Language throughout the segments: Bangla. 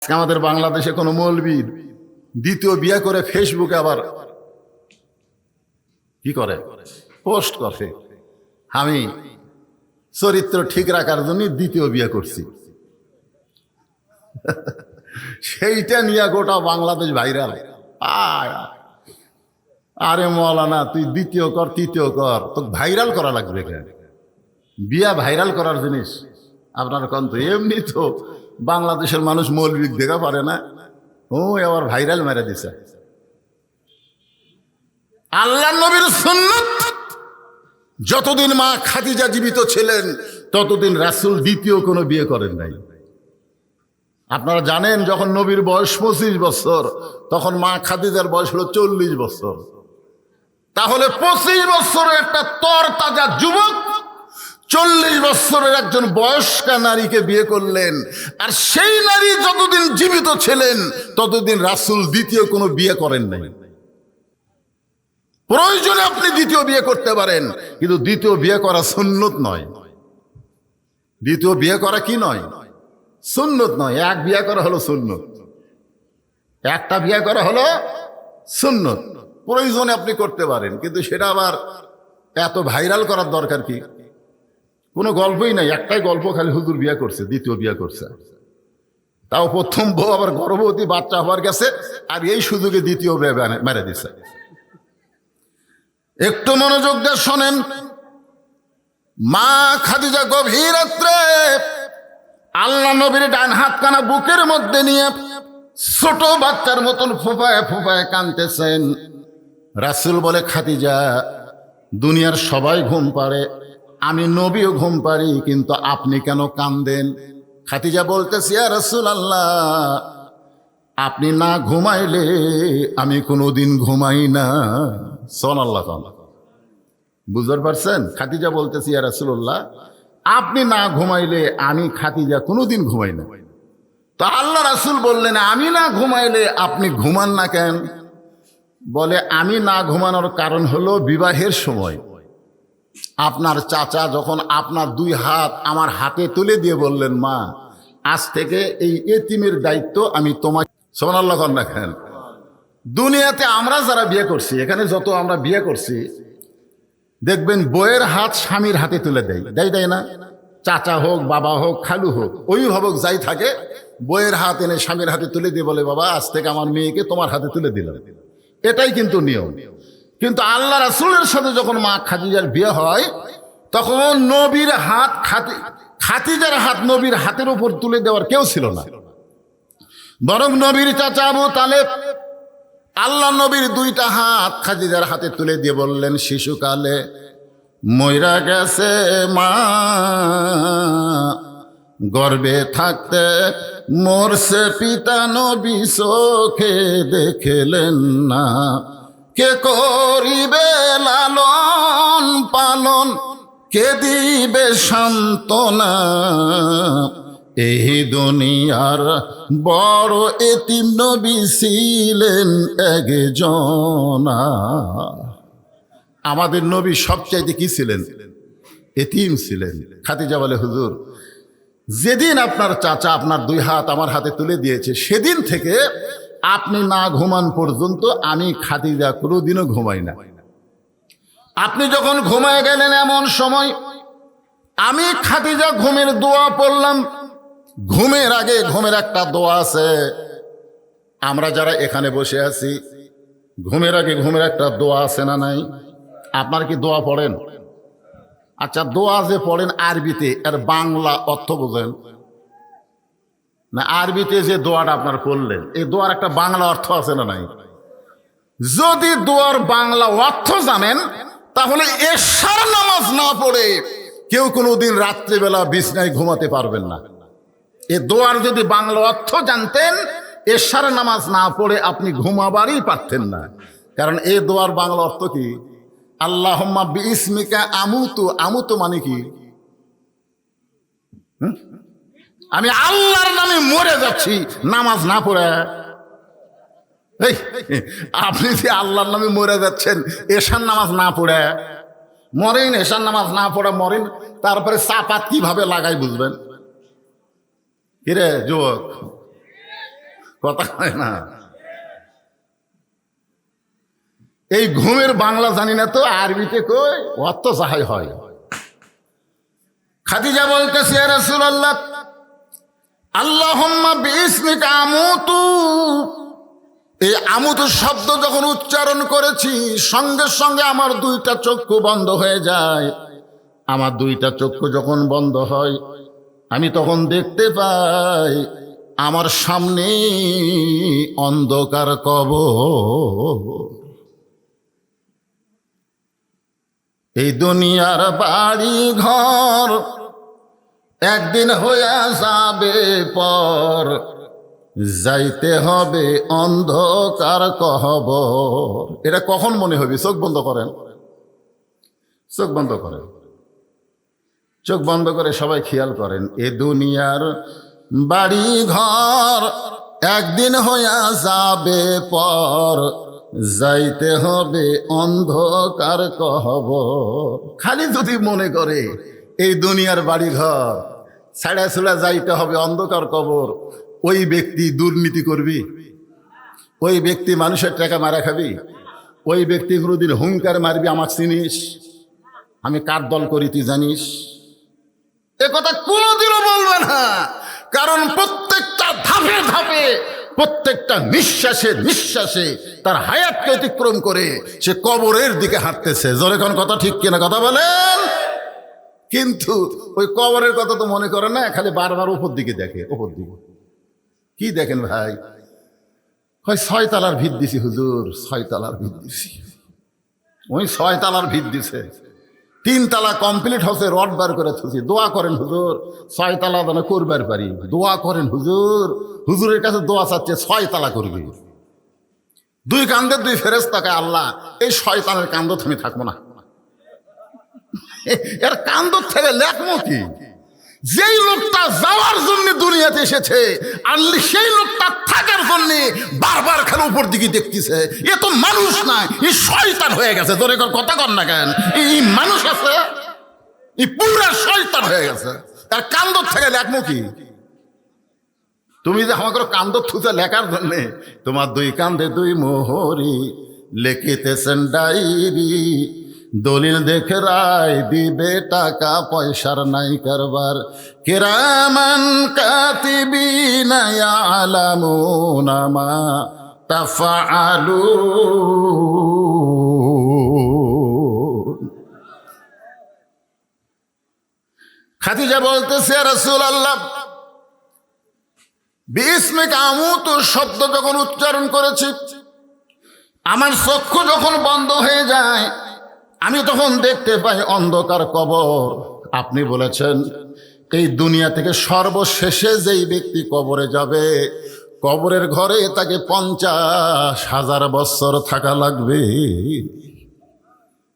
আজকে আমাদের বাংলাদেশে কোনো মৌলবী দ্বিতীয় বিয়ে করে ফেসবুকে আবার কি করে, পোস্ট করে, আমি চরিত্র ঠিক রাখার জন্য দ্বিতীয় বিয়ে করছি। সেইটা নিয়ে গোটা বাংলাদেশ ভাইরাল। আরে মৌলানা, তুই দ্বিতীয় কর, তৃতীয় কর, তো ভাইরাল করা লাগবে কেন? বিয়া ভাইরাল করার জিনিস আপনার কন্ত? এমনি তো বাংলাদেশের মানুষ মৌলবী দেখা পারে না, ও আবার ভাইরাল মেরে দিছে। আল্লাহ নবীর সুন্নাত, যতদিন মা খাদিজা জীবিত ছিলেন ততদিন রাসূল দ্বিতীয় কোনো বিয়ে করেন নাই। আপনারা জানেন, যখন নবীর বয়স 25 বছর, তখন মা খাদিজার বয়স হলো 40 বছর। তাহলে 25 বছরের একটা তরতাজা যুবক 40 বছরের একজন বয়স্কা নারীকে বিয়ে করলেন, আর সেই নারী যতদিন জীবিত ছিলেন ততদিন রাসূল দ্বিতীয় কোনো বিয়ে করেন নাই। প্রয়োজনে আপনি দ্বিতীয় বিয়ে করতে পারেন, কিন্তু দ্বিতীয় বিয়ে করা সুন্নত নয়। দ্বিতীয় বিয়ে করা কি নয়? সুন্নত নয়। এক বিয়ে করা হলো সুন্নত, একটা বিয়ে করা হলো সুন্নত। প্রয়োজনে আপনি করতে পারেন, কিন্তু সেটা আবার এত ভাইরাল করার দরকার কি? কোনো গল্পই নাই, একটাই গল্প, খালি হুজুর বিয়ে করছে, দ্বিতীয় বিয়ে করছে, তাও প্রথম বউ আবার গর্ভবতী, বাচ্চা হওয়ার গেছে, আর এই সুযোগে দ্বিতীয় বিয়ে মেরে দিছে। একটু মনোযোগ দিয়ে শোনেন। মা খাদিজা গভীর রাত্রে আল্লাহ নবীর ডান হাতখানা বুকের মধ্যে নিয়ে ছোট বাচ্চার মতন ফুফায় ফুফায় কাঁদতেছেন। রাসূল বলে, খাদিজা, দুনিয়ার সবাই ঘুম পাড়ে, আমি নবীও ঘুম পারি, কিন্তু আপনি কেন কাঁদেন? খাদিজা বলতেছি, ইয়া রাসূলুল্লাহ, আপনি না ঘুমাইলে আমি কোনোদিন ঘুমাই না। সুবহানাল্লাহ। বুঝতে পারছেন? খাদিজা বলতেছি, ইয়া রাসূলুল্লাহ, আপনি না ঘুমাইলে আমি খাদিজা কোনোদিন ঘুমাই না। তো আল্লাহ রাসূল বললেন, আমি না ঘুমাইলে আপনি ঘুমান না কেন? বলে, আমি না ঘুমানোর কারণ হলো বিবাহের সময় আপনার চাচা যখন আপনার 2 হাত আমার হাতে তুলে দিয়ে বললেন, মা, আজ থেকে এই এতিমের দায়িত্ব আমি তোমাকে। সুবহানাল্লাহ না কেন? দুনিয়াতে আমরা যারা বিয়ে করছি, এখানে যত আমরা বিয়ে করছি, দেখবেন বইয়ের হাত স্বামীর হাতে তুলে দেয় না? চাচা হোক, বাবা হোক, খালু হোক, অভিভাবক যাই থাকে, বইয়ের হাত এনে স্বামীর হাতে তুলে দিয়ে বলে, বাবা, আজ থেকে আমার মেয়েকে তোমার হাতে তুলে দিলাম। এটাই কিন্তু নিয়ম। কিন্তু আল্লাহ রাসূলের সাথে যখন মা খাদিজার বিয়ে হয়, তখন নবীর হাত, খাদিজার হাত নবীর হাতের উপর তুলে দেওয়ার কেউ ছিল না, বরং নবীর চাচা আবু তালেব আল্লাহ নবীর 2টা হাত খাদিজার হাতে তুলে দিয়ে বললেন, শিশুকালে মইরা গেছে মা, গর্ভে থাকতে মরছে পিতা, নবী চোখে দেখলেন না, কে করিবে লালন পালন, কে দিবে সান্ত্বনা, এই দুনিয়ার বড় এতিম নবী ছিলেন একজনা। আমাদের নবী সবচাইতে কি ছিলেন? এতিম ছিলেন। খাদিজা বলে, হুজুর, যেদিন আপনার চাচা আপনার 2 হাত আমার হাতে তুলে দিয়েছে, সেদিন থেকে আপনি না ঘুমান পর্যন্ত আমি খাদিজা কোনোদিনও ঘুমাই না। আপনি যখন ঘুমায় গেলেন, এমন সময় আমি খাদিজা ঘুমের দোয়া পড়লাম। ঘুমের আগে ঘুমের একটা দোয়া আছে, আমরা যারা এখানে বসে আছি, ঘুমের আগে ঘুমের একটা দোয়া আছে না নাই? আপনার কি দোয়া পড়েন? আচ্ছা, দোয়া যে পড়েন আরবিতে, এর বাংলা অর্থ বোঝেন না? আরবিতে যে দোয়াটা আপনার পড়লেন, এই দোয়ার একটা বাংলা অর্থ আছে না নাই? যদি দোয়ার বাংলা অর্থ জানেন, তাহলে এশার নামাজ না পড়ে কেউ কোনোদিন রাত্রিবেলা বিছনায় ঘুমাতে পারবেন না। এ দোয়ার যদি বাংলা অর্থ জানতেন, এশার নামাজ না পড়ে আপনি ঘুমাবারই পারতেন না। কারণ এই দোয়ার বাংলা অর্থ কি? আল্লাহুম্মা বিইসমিকা আমুতু। আমুতু মানে কি? আমি আল্লাহর নামে মরে যাচ্ছি নামাজ না পড়ে। এই আপনি যে আল্লাহর নামে মরে যাচ্ছেন এশার নামাজ না পড়ে মরেন, এশার নামাজ না পড়ে মরেন, তারপরে চাপাত কিভাবে লাগাই বুঝবেন? কিরে যুবক, কথা হয় না। এই ঘুমের বাংলা জানি না তো, আরবিতে কই অত সাহায্য হয়। খাদিজা বলতেছে, ইয়া রাসূলুল্লাহ, আল্লাহুম্মা বিইসমিকা আমুতু। এই আমুতু শব্দ যখন উচ্চারণ করেছি, সঙ্গে সঙ্গে আমার দুইটা চক্ষু বন্ধ হয়ে যায়। আমার দুইটা চক্ষু যখন বন্ধ হয়, আমি তখন দেখতে পাই আমার সামনে অন্ধকার কবর। এই দুনিয়ার বাড়ি ঘর একদিন হইয়া যাবে পর, যাইতে হবে অন্ধকার কবর। এটা কখন মনে হবে? চোখ বন্ধ করেন, চোখ বন্ধ করেন, চোখ বন্ধ করে সবাই খেয়াল করেন। এ দুনিয়ার বাড়ি ঘর একদিন হইয়া যাবে পর, যাইতে হবে অন্ধকার কবর। খালি যদি মনে করে এই দুনিয়ার বাড়ি ঘর ছাড়া ছুড়া যাইতে হবে অন্ধকার কবর, ওই ব্যক্তি দুর্নীতি করবি, ওই ব্যক্তি মানুষের টাকা মারা খাবি, ওই ব্যক্তি কোনোদিন হুঙ্কার মারবি, আমার চিনিস, আমি কার দল করি তুই জানিস, এ কথা কোনোদিনও বলবে না। কারণ প্রত্যেকটা ধাপে ধাপে, প্রত্যেকটা নিঃশ্বাসে নিঃশ্বাসে তার হায়াতকে অতিক্রম করে সে কবরের দিকে হাঁটতেছে। জোরে কোন কথা ঠিক কিনা কথা বলেন? কিন্তু ওই কবরের কথা তো মনে করে না, খালি বারবার উপর দিকে দেখে। উপর দিকে কি দেখেন ভাই? হয় 6 তলার ভিত দিছি হুজুর, 6 তলার ভিত দিছি। ওই 6 তলার ভিত দিছে, 3 তলা কমপ্লিট হচ্ছে, রড বার করে থুছি। দোয়া করেন হুজুর 6 তলা যেন করবার পারি। দোয়া করেন হুজুর, হুজুরের কাছে দোয়া চাচ্ছে 6 তলা করবি। 2 কান্দের 2 ফেরেশতাকে, আল্লাহ এই শয়তানের কান্দত আমি থাকবো না, এর কান্দত থেকে লেখমো কি? যেই লোকটা যাওয়ার জন্য দুনিয়াতে এসেছে, আনলি সেই লোকটা থাকার জন্য বারবার খালি উপর দিকে দেখতেছে। এ তো মানুষ না, এই শয়তান হয়ে গেছে। তোর এখন কথা কর না কেন? এই মানুষ আছে, এই পুরা শয়তান হয়ে গেছে। তার কান্দত থেকে লেখমো কি? তুমি যে আমাকে কান্দত থুতে লেখার জন্য তোমার 2 কান্দে 2 মোহরি লিখিতেছেন ডায়েরি, দলিল দেখে রায় দিবে, টাকা পয়সার নাই কারবার। কিরামান কাতিবিনা ইয়ালামুনা মা তাফআলুন। খাদিজা বলতেছে, ইয়া রাসূলুল্লাহ, বিইসমিকা আমুতু শব্দ যখন উচ্চারণ করেছি, আমার চক্ষু যখন বন্ধ হয়ে যায়, আমি তখন দেখতে পাই অন্ধকার কবর। আপনি বলেছেন এই দুনিয়া থেকে সর্বশেষে যেই ব্যক্তি কবরে যাবে, কবরের ঘরে তাকে 50,000 বছর থাকা লাগবে।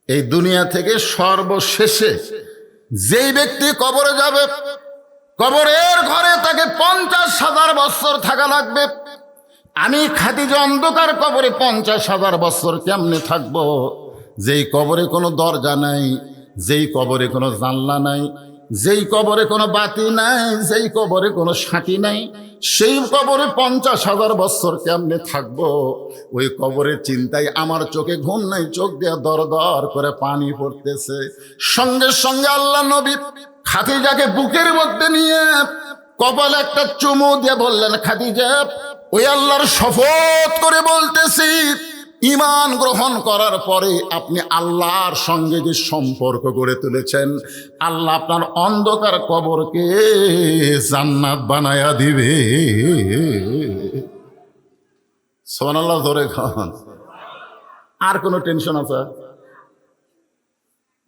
এই দুনিয়া থেকে সর্বশেষে যেই ব্যক্তি কবরে যাবে, কবরের ঘরে তাকে 50,000 বছর থাকা লাগবে। আমি খাদিজা অন্ধকার কবরে 50,000 বছর কেমনে থাকবো? যেই কবরে কোনো দরজা নাই, যেই কবরে কোনো জানলা নাই, যেই কবরে কোনো বাতি নাই, যেই কবরে কোনো সাঁকি নাই, সেই কবরে 50,000 বছর কেমনে থাকবো? ওই কবরের চিন্তায় আমার চোখে ঘুম নাই, চোখ দিয়ে দর দর করে পানি পড়তেছে। সঙ্গে সঙ্গে আল্লাহ নবী খাদিজাকে বুকের মধ্যে নিয়ে কপালে একটা চুমু দিয়ে বললেন, খাদিজা, ওই আল্লাহর শপথ করে বলতেছি, ঈমান গ্রহণ করার পরে আপনি আল্লাহর সঙ্গে যে সম্পর্ক গড়ে তুলেছেন, আল্লাহ আপনার অন্ধকার কবরকে জান্নাত বানায়া দিবে। সুবহানাল্লাহ, ধরে খান। আর কোনো টেনশন আছে?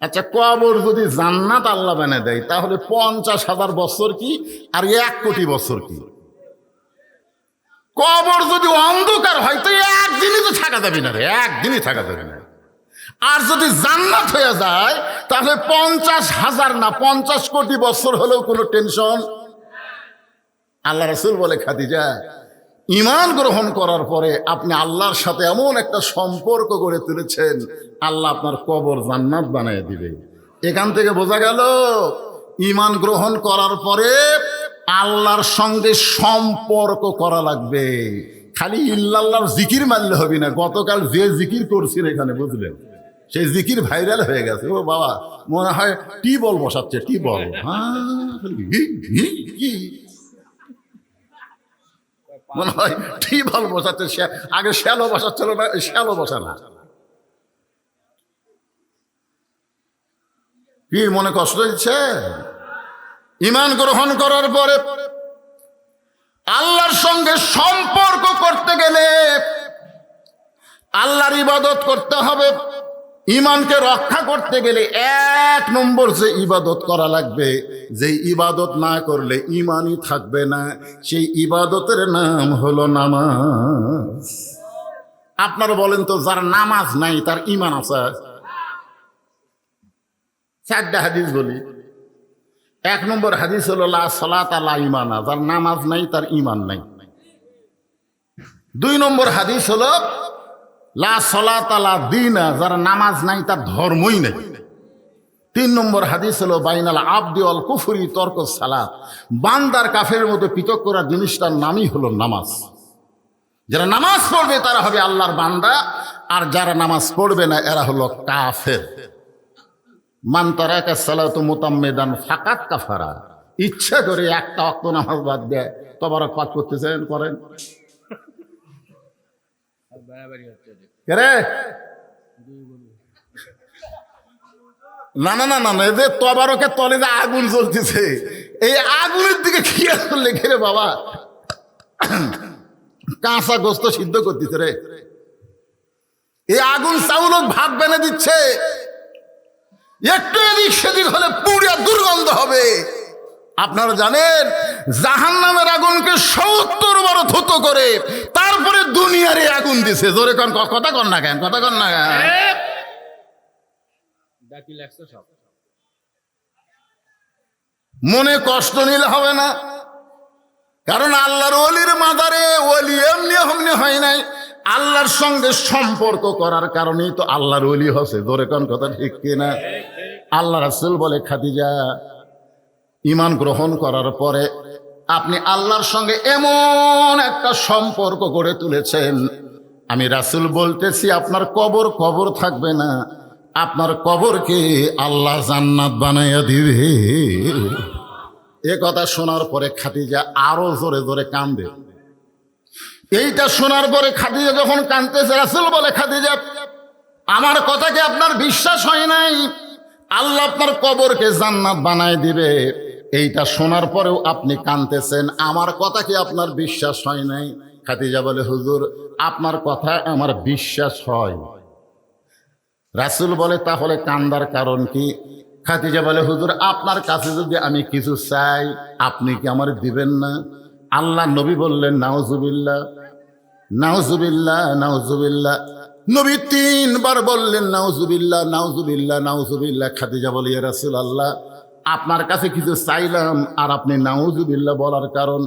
আচ্ছা, কবর যদি জান্নাত আল্লাহ বানিয়ে দেয়, তাহলে 50,000 বছর কি আর 1 কোটি বছর কি? কবর যদি অন্ধকার হয় তো একদিনই তো থাকা যাবে না রে, একদিনই থাকা যাবে না। আর যদি জান্নাত হয়ে যায় তাহলে 50,000 না 50 কোটি বছর হলেও কোনো টেনশন। আল্লাহ রাসূল বলে, খাদিজা, ঈমান গ্রহণ করার পরে আপনি আল্লাহর সাথে এমন একটা সম্পর্ক গড়ে তুলেছেন, আল্লাহ আপনার কবর জান্নাত বানিয়ে দিবে। এখান থেকে বোঝা গেল ঈমান গ্রহণ করার পরে আল্লাহর সঙ্গে সম্পর্ক করা লাগবে। খালি ইল্লাল্লাহর জিকির মারলে হবে না। গতকাল যে জিকির করছিল এখানে, বুঝলেন, সেই জিকির ভাইরাল হয়ে গেছে। ও বাবা, মনে হয় টিউবওয়েল বসাচ্ছে, টিউবওয়েল। মনে হয় টিউবওয়েল বসাচ্ছে। আগে শ্যালো বসাচ্ছিল না, শ্যালো বসা না। কি মনে কষ্ট দিচ্ছে? ঈমান গ্রহণ করার পরে আল্লাহর সঙ্গে সম্পর্ক করতে গেলে আল্লাহর ইবাদত করতে হবে। ঈমানকে রক্ষা করতে গেলে 1 নম্বর যে ইবাদত করা লাগবে, যে ইবাদত না করলে ঈমানই থাকবে না, সেই ইবাদতের নাম হলো নামাজ। আপনারা বলেন তো, যার নামাজ নাই তার ঈমান আছে? 4টা হাদিস বলি। 1 নম্বর হাদিস হলো লা সালাতা লা ঈমানা, যার নামাজ নাই তার ঈমান নাই। 2 নম্বর হাদিস হলো লা সালাতা লা দীনা, যার নামাজ নাই তার ধর্মই নাই। 3 নম্বর হাদিস হলো বাইনাল আবদি ওয়াল কুফরি তরকুস সালাত, বান্দার কাফেরের মধ্যে পৃথক করা জিনিসটার নামই হলো নামাজ। যারা নামাজ পড়বে তারা হবে আল্লাহর বান্দা, আর যারা নামাজ পড়বে না এরা হলো কাফের। মান তারাকা সালাতু মুতাম্মিদান ফাকাত কাফারা, ইচ্ছা করে একটা ওয়াক্ত নামাজ বাদ দেয়। তবারক পাঠ করতেছেন, করেন না না না না না, এদের তবারকের তলে যে আগুন জ্বলতেছে, এই আগুনের দিকে খেয়াল করলে ঘেরে বাবা কাঁচা গোস্ত সিদ্ধ করতেছে রে। এই আগুন চাউল ভাত বেনে দিচ্ছে, একটু এদিক সেদিক হলে পুড়ে দুর্গন্ধ হবে। আপনারা জানেন জাহান্নামের আগুনকে 70 বার ধুত করে তারপরে দুনিয়ার এই আগুন দিছে। জোরে কন, কথা কন না কেন, কথা কন না কেন? মনে কষ্ট নিলে হবে না, কারণ আল্লাহর ওলির মাদারে ওলি এমনি এমনি হয় নাই। আল্লাহর সঙ্গে সম্পর্ক করার কারণেই তো আল্লাহর ওলি হচ্ছে। জোরে কন, কথা ঠিক কিনা? আল্লাহ রাসূল বলে, খাদিজা, ঈমান গ্রহণ করার পরে আপনি আল্লাহর সঙ্গে এমন একটা সম্পর্ক গড়ে তুলেছেন, আমি রাসূল বলতেছি আপনার কবর থাকবে না, আপনার কবরকে আল্লাহ জান্নাত বানাইয়া দিবে। এ কথা শোনার পরে খাদিজা আরো জোরে জোরে কান্দে। এইটা শোনার পরে খাদিজা যখন কাঁদতেছে, রাসূল বলে, খাদিজা, আমার কথা কি আপনার বিশ্বাস হয় নাই? আল্লাহ আপনার কবরকে জান্নাত বানায় দিবে, এইটা শোনার পরেও আপনি কাঁদতেছেন, আমার কথা কি আপনার বিশ্বাস হয় নাই? খাদিজা বলে, হুজুর, আপনার কথা আমার বিশ্বাস হয়। রাসূল বলে, তাহলে কান্দার কারণ কি? খাদিজা বলে, হুজুর, আপনার কাছে যদি আমি কিছু চাই আপনি কি আমার দিবেন না? আল্লাহ নবী বললেন, নাউজুবিল্লাহ, নাউজুবিল্লাহ, নাউজুবিল্লাহ। নবী 3 বার বললেন, নাউজুবিল্লাহ, নাউজুবিল্লাহ, নাউজুবিল্লাহ। খাদিজা বলে, ইয়া রাসূলুল্লাহ, আপনার কাছে কিছু চাইলাম আর আপনি নাউজুবিল্লাহ বলার কারণ?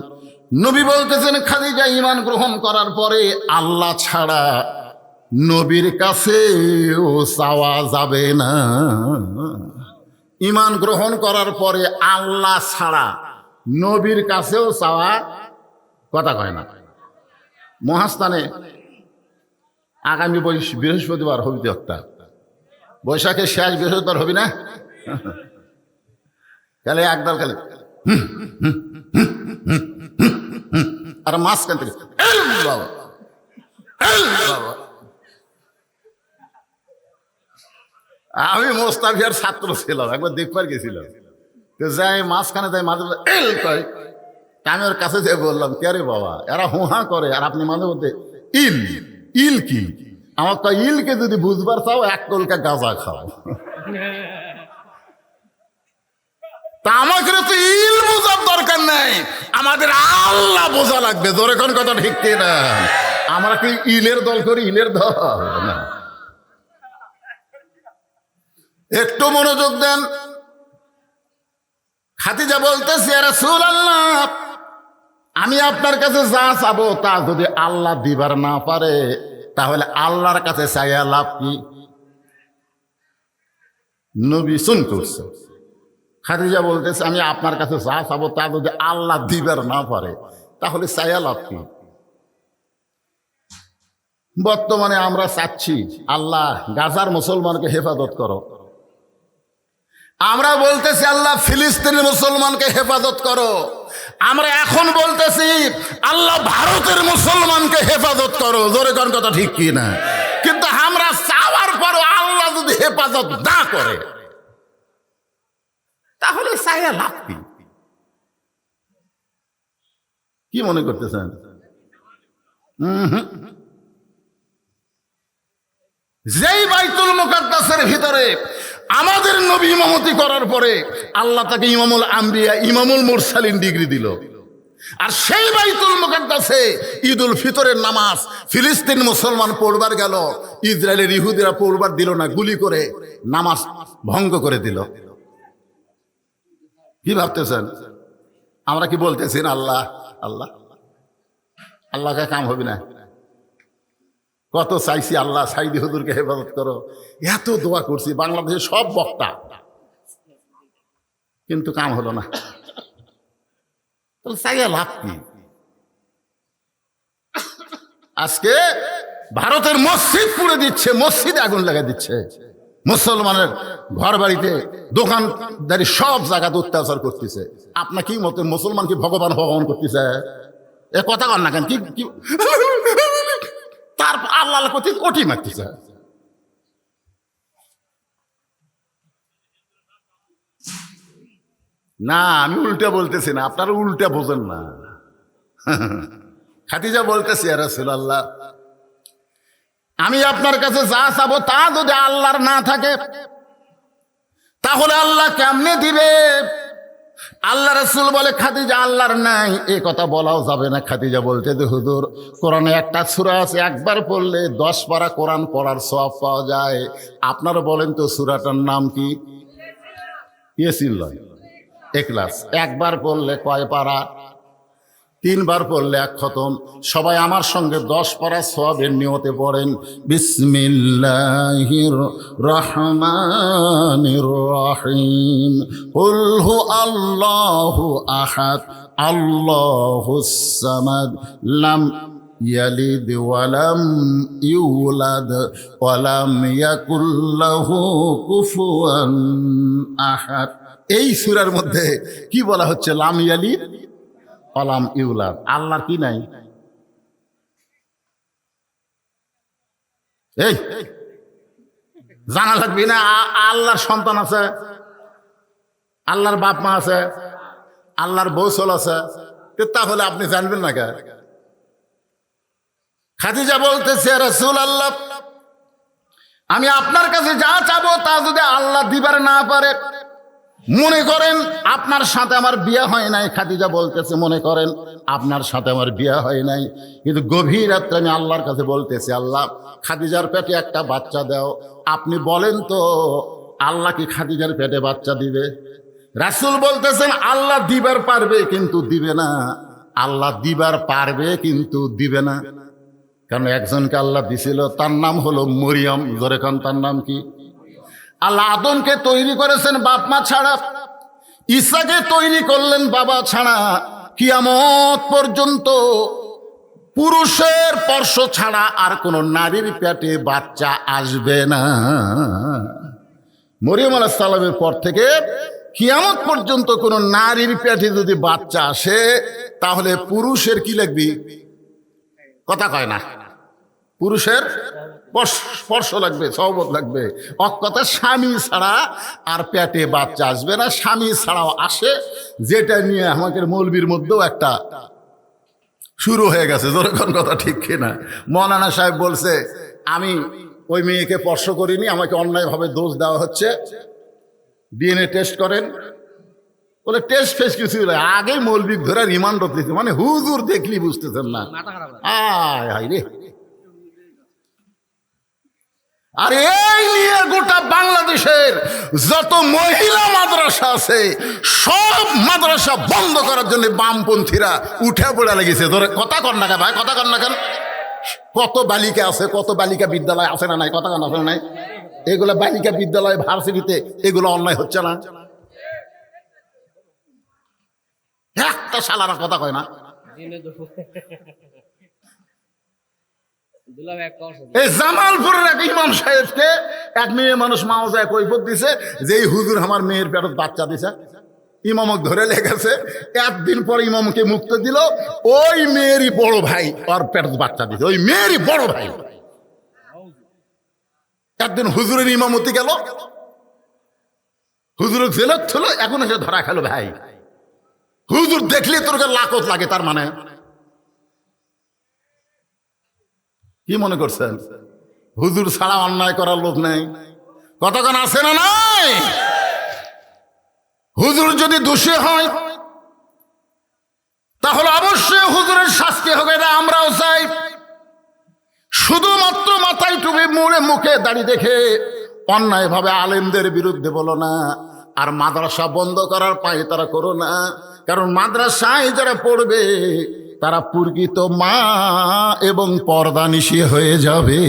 নবী বলতেছেন, খাদিজা, ঈমান গ্রহণ করার পরে আল্লাহ ছাড়া নবীর কাছেও চাওয়া যাবে না। ঈমান গ্রহণ করার পরে আল্লাহ ছাড়া নবীর কাছেও চাওয়া, কথা কয় না। মহাস্থানে আগামী বৃহস্পতিবার হবি তো একটা, বৈশাখের শেষ বৃহস্পতিবার হবি না? তাহলে একদল খালি আর মাঝখান থেকে বাবা বাবা। আমি মোস্তাফিয়ার ছাত্র ছিলাম, একবার দেখবার গেছিলাম, যাই মাঝখানে যাই মাঝে মাঝে এল কয়, আমি ওর কাছে যেয়ে বললাম, কে রে বাবা, এরা হুহা করে আর আপনি মাঝে মধ্যে ইল ইল কি? আমার কয়, ইলকে যদি বুঝবার চাও 1 কলকা গাঁজা খাও। তা আমাকে তো ইল বোঝার দরকার নাই, আমাদের আল্লাহ বোঝা লাগবে। জোরে কোন কথা ঠিক কিনা? আমরা কি ইলের দল করি? ইলের দল না। একটু মনোযোগ দেন। খাদিজা বলতেছে, ইয়া রাসূলুল্লাহ, আমি আপনার কাছে যা চাবো তা যদি আল্লাহ দিবার না পারে তাহলে আল্লাহর কাছে চাইয়া লাভ কি? নবী শুন করছে। খাদিজা বলতেছে আমি আপনার কাছে যা চাবো তা যদি আল্লাহ দিবার না পারে তাহলে চাইয়া লাভ কি? বর্তমানে আমরা চাচ্ছি আল্লাহ গাজার মুসলমানকে হেফাজত করো, আমরা বলতেছি আল্লাহ ফিলিস্তিনের মুসলমানকে হেফাজত করো, আমরা এখন বলতেছি আল্লাহ ভারতের মুসলমানকে হেফাজত করো। জোরে কোন কথা ঠিক কি না? কিন্তু আমরা চাওয়ার পরও আল্লাহ যদি হেফাজত না করে তাহলে চাইয়া লাভ কি? কি মনে করতেছেন? যেই বাইতুল মুকাদ্দাসের ভিতরে আমাদের নবী ইমামতি করার পরে আল্লাহ তাকে ইমামুল আম্বিয়া ইমামুল মুরসালিন ডিগ্রি দিল, আর সেই বাইতুল মুকাদ্দাসে ঈদুল ফিতরের নামাজ ফিলিস্তিন মুসলমান পড়বার গেল, ইসরায়েলের ইহুদিরা পড়বার দিল না, গুলি করে নামাজ ভঙ্গ করে দিল। কি ভাবতেছেন? আমরা কি বলতেছি না আল্লাহ আল্লাহ আল্লাহকে কাম হবে না? কত চাইছি আল্লাহ সাইদি হুজুরকে হেফাজত করো, এত দোয়া করছি, বাংলাদেশের সব বক্তা, কিন্তু কাম হলো না। তাহলে চাইয়া লাভ কি? আজকে ভারতের মসজিদ পুড়ে দিচ্ছে, মসজিদে আগুন লাগাই দিচ্ছে, মুসলমানের ঘর বাড়িতে দোকানদারি সব জায়গাতে অত্যাচার করতেছে। আপনার কি মতে মুসলমান কি ভগবান ভগবান করতেছে? এ কথা কর না কেন? কি তার আল্লাহ কোটি কোটি মারতেছে। না, আমি উল্টা বলতেছি না, আপনারা উল্টা বোঝেন না। খাদিজা বলতেছি ইয়া রাসূলুল্লাহ, আমি আপনার কাছে যা চাবো তা যদি আল্লাহর না থাকে তাহলে আল্লাহ কেমনে দিবে? আল্লাহ রাসূল বলে খাদিজা আল্লাহর নাই, এ কথা বলাও যাবে না। খাদিজা বলতে যে হুজুর কোরআনে একটা সূরা আছে, একবার পড়লে 10 পারা কোরআন পড়ার সওয়াব পাওয়া যায়। আপনারা বলেন তো সূরাটার নাম কি? ইয়াসিন, ইখলাস। একবার পড়লে কয় পারা? 3 বার পড়লে 1 খতম। সবাই আমার সঙ্গে 10 পারা সওয়াবের নিয়তে পড়েন, বিসমিল্লাহির রহমানির রহিম। কুল হু আল্লাহু আহাদ আল্লাহুস সামাদ লাম ইয়ালিদ ওয়ালাম ইউলাদ ওয়ালাম ইয়াকুল লাহু কুফুয়ান আহাদ। এই সূরার মধ্যে কি বলা হচ্ছে? লাম ইয়ালিদ ওয়ালাম ইউলাদ। আল্লাহর কি নাই? এই জানা লাগবে না? আল্লাহর সন্তান আছে, আল্লাহর বাপ মা আছে, আল্লাহর বৌসল আছে, তাহলে আপনি জানবেন না কে? খাদিজা বলতেছে রাসূলুল্লাহ, আমি আপনার কাছে যা চাবো তা যদি আল্লাহ দিবার না পারে, মনে করেন আপনার সাথে আমার বিয়ে হয় নাই। খাদিজা বলতেছে মনে করেন আপনার সাথে আমার বিয়ে হয় নাই, কিন্তু গভীর রাত্রে আমি আল্লাহর কাছে বলতেছি আল্লাহ খাদিজার পেটে একটা বাচ্চা দাও। আপনি বলেন তো আল্লাহ কি খাদিজার পেটে বাচ্চা দিবে? রাসূল বলতেছেন আল্লাহ দিবার পারবে কিন্তু দিবে না। আল্লাহ দিবার পারবে কিন্তু দিবে না, কারণ একজনকে আল্লাহ দিছিল, তার নাম হলো মরিয়ম। জোরে কান, তার নাম কি? আল্লাহ আদমকে তৈরি করেছেন বাপ মা ছাড়া, ঈসাকে তৈরি করলেন বাবা ছাড়া। কিয়ামত পর্যন্ত পুরুষের স্পর্শ ছাড়া আর কোন নারীর পেটে বাচ্চা আসবে না। মরিয়ম আলাইহিস সালামের পর থেকে কিয়ামত পর্যন্ত কোন নারীর পেটে যদি বাচ্চা আসে তাহলে পুরুষের কি লাগবে? কথা কয় না, পুরুষের স্পর্শ লাগবে, সহবত লাগবে। অকথা স্বামী ছাড়া আর পেটে বাচ্চা আসবে না। স্বামী ছাড়াও আসে, যেটা নিয়ে আমাদের মৌলবীর মধ্যেও একটা শুরু হয়ে গেছে। যখন কথা ঠিক কিনা? মৌলানা সাহেব বলছে আমি ওই মেয়েকে স্পর্শ করিনি, আমাকে অন্যায়ভাবে দোষ দেওয়া হচ্ছে, ডিএনএ টেস্ট করেন। বলে টেস্ট ফেস্ট কিছু আগেই মৌলবী ধরে রিমান্ড দিতে, মানে হুজুর দেখলি বুঝতেছেন না। আয় হায় রে! আর এই নিয়ে গোটা বাংলাদেশের যত মহিলা মাদ্রাসা আছে সব মাদ্রাসা বন্ধ করার জন্য বামপন্থীরা উঠে পড়ে লেগেছে। ধরে কথা কর না ভাই, কথা কর না কেন? কত বালিকা আছে, কত বালিকা বিদ্যালয় আছে না নাই? কথা কর না, আছে না নাই? এগুলো বালিকা বিদ্যালয় ভার্সিটিতে এগুলো অন্যায় হচ্ছে না? একটা শালারা কথা কয় না। এই জামালপুরের এক ইমাম সাহেবকে এক মেয়ে মানুষ মাওজায় কৈফত দিছে যে এই হুজুর আমার মেয়ের পেটত বাচ্চা দিছে। ইমামক ধরে লেগেছে, একদিন পর ইমামকে মুক্ত দিল, ওই মেয়েরই বড় ভাই ওর পেটত বাচ্চা দিছে, ওই মেয়েরই বড় ভাই। একদিন হুজুরের ইমামতি গেল, হুজুরের জেলত ছিল, এখন এসে ধরা খেলো ভাই। হুজুর দেখলে তোর লাকত লাগে, তার মানে কি মনে করছেন হুজুর ছাড়া অন্যায় করার লোক নেই? কতক্ষণ আছে না নাই? হুজুর যদি দোষী হয় তাহলে অবশ্যই হুজুরের শাস্তি হবে, এটা আমরাও চাই। শুধুমাত্র মাথায় টুপি মুড়ে মুখে দাড়ি দেখে অন্যায় ভাবে আলেমদের বিরুদ্ধে বলো না, আর মাদ্রাসা বন্ধ করার পায় তারা করো না। কারণ মাদ্রাসায় যারা পড়বে তারা প্রকৃত মা এবং পর্দানিশী হয়ে যাবে।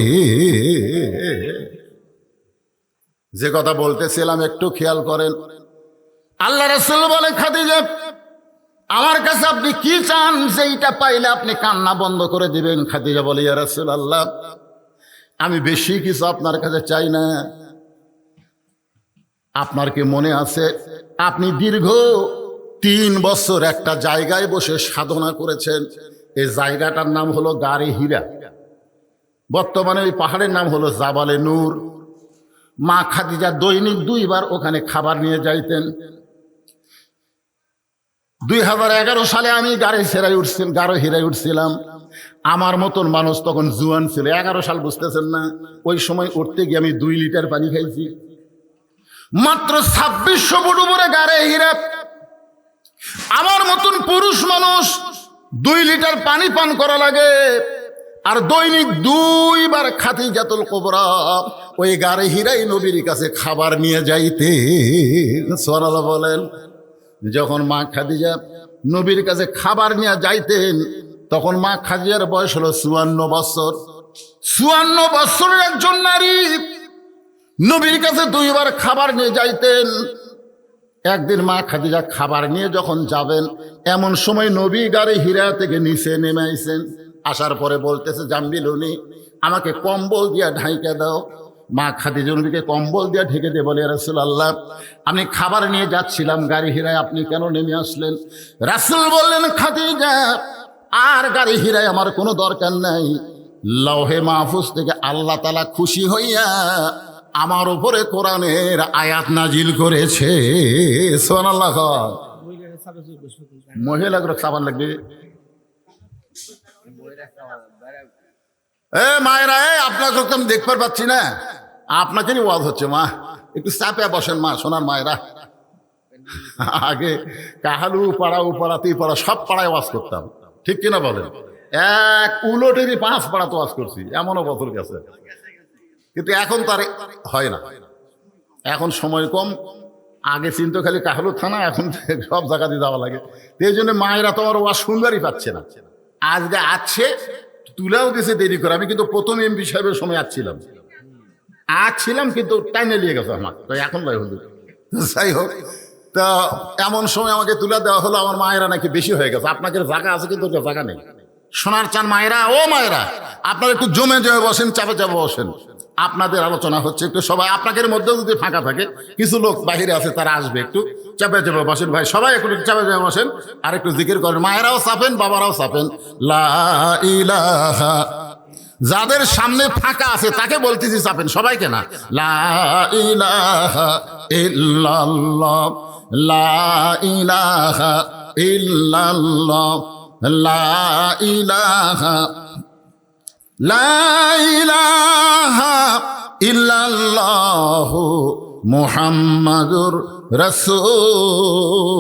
যে কথা বলতেছিলাম একটু খেয়াল করেন। আল্লাহ রাসূল বলে, খাদিজা আমার কাছে আপনি কি চান, সেইটা পাইলে আপনি কান্না বন্ধ করে দিবেন। খাদিজা বলে, ইয়া রাসূলুল্লাহ, আমি বেশি কিছু আপনার কাছে চাই না। আপনার কি মনে আছে আপনি দীর্ঘ 3 বছর একটা জায়গায় বসে সাধনা করেছেন? এই জায়গাটার নাম হলো গারে হীরা। বর্তমানে ওই পাহাড়ের নাম হলো জাবালে নূর। মা খাদিজা দৈনিক 2 বার ওখানে খাবার নিয়ে যাইতেন। 2011 সালে আমি গারে হীরায় উঠছিলাম। আমার মতন মানুষ তখন জুয়ান ছিল, 11 সাল, বুঝতেছেন না? ওই সময় উঠতে গিয়ে আমি 2 লিটার পানি খাইছি। মাত্র 2600 ফুট উপরে গারে হীরা। আমার মতন পুরুষ মানুষ 2 লিটার পানি পান করা লাগে, আর দৈনিক 2 বার খাদিজাতুল কুবরা ওই গারে হীরাই নবীর কাছে খাবার নিয়ে যাইতে। সুবহানাল্লাহ বলেন। যখন মা খাদিজা নবীর কাছে খাবার নিয়ে যাইতেন তখন মা খাদিজার বয়স হলো 54 বছর। 54 বছরের একজন নারী নবীর কাছে 2 বার খাবার নিয়ে যাইতেন। একদিন মা খাদিজা খাবার নিয়ে যখন যাবেন, এমন সময় নবী গারে হীরা থেকে নিচে নেমে আইছেন। আসার পরে বলতেছে, জাম্বিলুনি, আমাকে কম্বল দিয়া ঢাইকে দাও। মা খাদিজা নবীকে কম্বল দিয়া ঢেকে দিয়ে বলে, রাসূলুল্লাহ, আমি খাবার নিয়ে যাচ্ছিলাম গাড়ি হীরায়, আপনি কেন নেমে আসলেন? রাসূল বললেন, খাদিজা, আর গাড়ি হীরায় আমার কোনো দরকার নাই। লৌহে মাহফুজ থেকে আল্লাহ তাআলা খুশি হইয়া আমার উপরে কোরআনের আয়াত নাজিল করেছে। সুবহানাল্লাহ। মহিলাগুলো সাবান লাগবে। মায়েরা, আপনাকে তো আমি দেখতে পাচ্ছি না, আপনাকে ওয়াজ হচ্ছে। মা একটু চাপে বসেন, মা সোনার মায়েরা। আগে কাহালু পাড়া, উপাড়াতেই পাড়া, সব পাড়ায় ওয়াজ করতাম, ঠিক কিনা বলেন? এক উলটেরই 5 পাড়া তো ওয়াজ করছি, এমনও বছর গেছে। কিন্তু এখন তার হয় না, এখন সময় কম। আগে চিন্তা খালি কাহালু থানা, এখন সব জায়গা দিয়ে যাওয়া লাগে। এই জন্য মায়েরা তো আমার ওয়াজ সুন্দরই পাচ্ছে না। আজকে আছে, তুলেও দিয়েছে দেরি করে। আমি কিন্তু প্রথম এমপি সাহেবের সময় ছিলাম, কিন্তু টাইমে নিয়ে গেছে আমার, তো এখন ভাই হল। যাই হোক, তা এমন সময় আমাকে তুলে দেওয়া হলো, আমার মায়েরা নাকি বেশি হয়ে গেছে। আপনাদের জায়গা আছে কিন্তু জায়গা নেই। সোনার চান মায়েরা, ও মায়েরা, আপনারা একটু জমে জমে বসেন, চাপে চাপে বসেন। আপনাদের আলোচনা হচ্ছে, একটু সবাই আপনাদের মধ্যেও যদি ফাঁকা থাকে, কিছু লোক বাহিরে আছে, তারা আসবে, একটু চাপে চাপে বসেন। ভাই সবাই একটু চাপে চাপে বসেন, আর একটু জিকির করেন। মায়েরাও চাপেন, বাবারাও চাপেন। লা ইলাহা, যাদের সামনে ফাঁকা আছে তাকে বলতেছি চাপেন, সবাইকে না। লা ইলাহা ইল্লাল্লাহ, লা ইলাহা ইল্লাল্লাহ, লা ইলাহা, লা ইলাহা ইল্লাল্লাহ মুহাম্মাদুর রাসূলুল্লাহ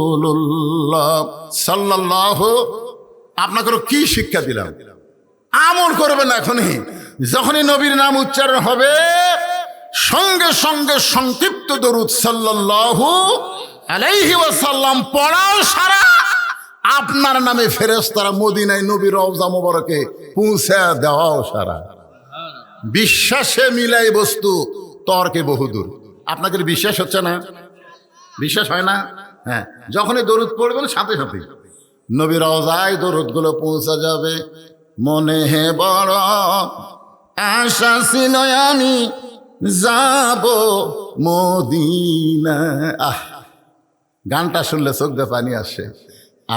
সাল্লাল্লাহু। আপনাকে কি শিক্ষা দিলাম? আমল করবেন এখনই। যখনই নবীর নাম উচ্চারণ হবে, সঙ্গে সঙ্গে সংক্ষিপ্ত দরুদ সাল্লাল্লাহু আলাইহি ওয়াসাল্লাম পড়াও সারা। আপনার নামে ফেরেশতারা মদিনায় নবীর রওজা মোবারকে পৌঁছে দেওয়াও সারা। বিশ্বাসে মিলাই বস্তু, তর্কে বহুদূর। আপনাদের বিশ্বাস হচ্ছে না? বিশ্বাস হয় না? হ্যাঁ, যখনই দরুদ পড়বেন সাথে সাথে নবীর রওজায় দরুদগুলো পৌঁছা যাবে। মনে বড় আশা ছিল আমি যাব মদিনা। গানটা শুনলে চোখ দিয়ে পানি আসে।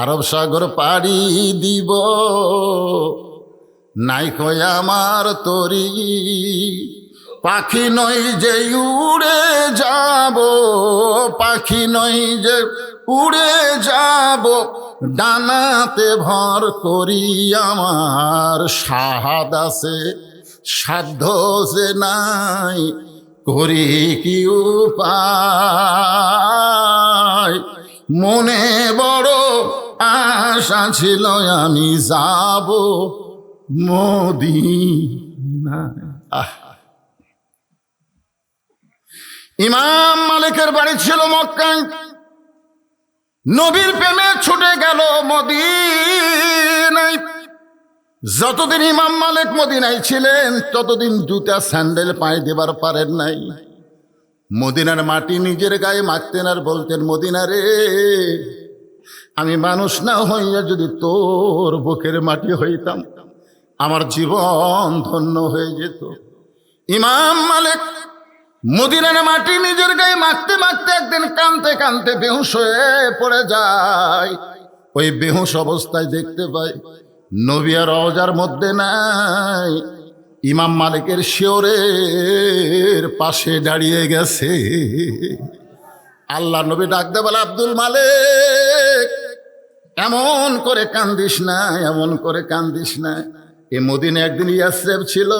আরব সাগর পাড়ি দিব নাই কই আমার তরি, পাখি নই যে উড়ে যাব, পাখি নই যে উড়ে যাব, ডানাতে ভর করি আমার সাহাদ আছে, সাধ্য যে নাই করি কি উপায়। মনে বড় আশা ছিল আমি যাব মদিনায়। ইমাম মালিকের বাড়ি ছিল মক্কায়, নবীর প্রেমে ছুটে গেল মদিনায়। যতদিন ইমাম মালিক মদিনায় ছিলেন ততদিন জুতা স্যান্ডেল পায়ে দেবার পারেন নাই। মদিনার মাটি নিজের গায়ে মাখতেন আর বলতেন, মদিনা রে, আমি মানুষ না হইয়া যদি তোর বুকের মাটি হইতাম আমার জীবন ধন্য হয়ে যেত। ইমাম মালিক মদিনার মাটি নিজের গায়ে মাখতে মাখতে একদিন কাঁদতে কাঁদতে বেহুশ হয়ে পড়ে যায়। ওই বেহুশ অবস্থায় দেখতে পাই নবী আর রওজার মধ্যে নাই, ইমাম মালিকের শিওরের পাশে দাঁড়িয়ে গেছে। আল্লাহ নবী ডাকতে বলে, আব্দুল মালিক, এমন করে কান্দিস না, এমন করে কান্দিস না। এ মদিনা একদিন ইয়াসরিব ছিল,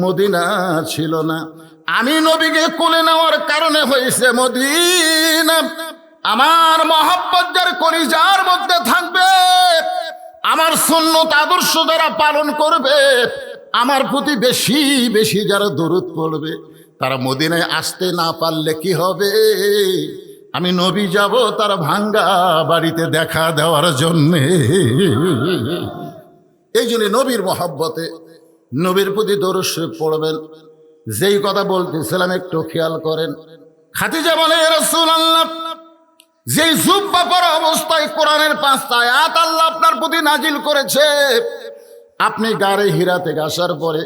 মদিনা ছিল না। আমি নবীকে কোলে নেওয়ার কারণে হয়েছে মদিনা। আমার মহব্বত যার কলিজার মধ্যে থাকবে, আমার সুন্নত আদর্শ যারা পালন করবে, আমার প্রতি বেশি বেশি যারা দরুদ পড়বে, তারা মদিনায় আসতে না পারলে কি হবে? আমি নবী যাব তার ভাঙ্গা বাড়িতে দেখা দেওয়ার জন্যে। এই জন্য নবীর মহব্বতে নবীর প্রতি দরুদ শরীফ পড়বেন। যেই কথা বলতেছিলাম একটু খেয়াল করেন। খাদিজা বলে, ইয়া রাসূলুল্লাহ, যেই জুব্বা পরা অবস্থায় কোরআনের 5টা আয়াত আল্লাহ আপনার প্রতি নাজিল করেছে, আপনি গাড়ে হীরা থেকে আসার পরে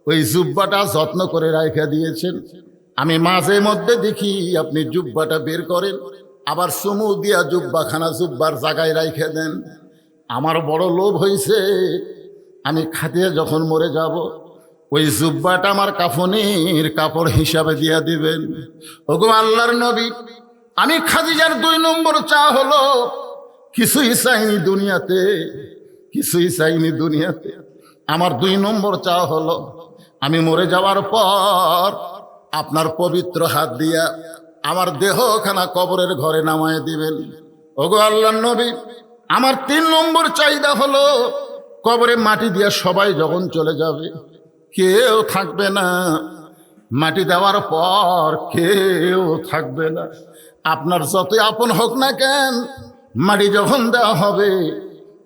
ওই জুব্বাটা যত্ন করে রাখা দিয়েছেন। আমি মাঝে মধ্যে দেখি আপনি জুব্বাটা বের করেন, আবার চুমু দিয়া জুব্বাখানা জুব্বার জায়গায় রাখে দেন। আমার বড় লোভ হয়েছে, আমি খাদিজা যখন মরে যাব ওই জুব্বাটা আমার কাফনের কাপড় হিসাবে দিয়া দিবেন। ওগো আল্লাহর নবী, আমি খাদিজার 2 নম্বর চা হলো, কিছুই চাইনি দুনিয়াতে, কিছুই চাইনি দুনিয়াতে। আমার 2 নম্বর চা হলো, আমি মরে যাওয়ার পর আপনার পবিত্র হাত দিয়া আমার দেহখানা কবরের ঘরে নামায় দিবেন। ওগো আল্লাহর নবী, আমার 3 নম্বর চাহিদা হলো, কবরে মাটি দিয়া সবাই যখন চলে যাবে কেউ থাকবে না, মাটি দেওয়ার পর কেউ থাকবে না। আপনার যতই আপন হোক না কেন, মাটি যখন দেওয়া হবে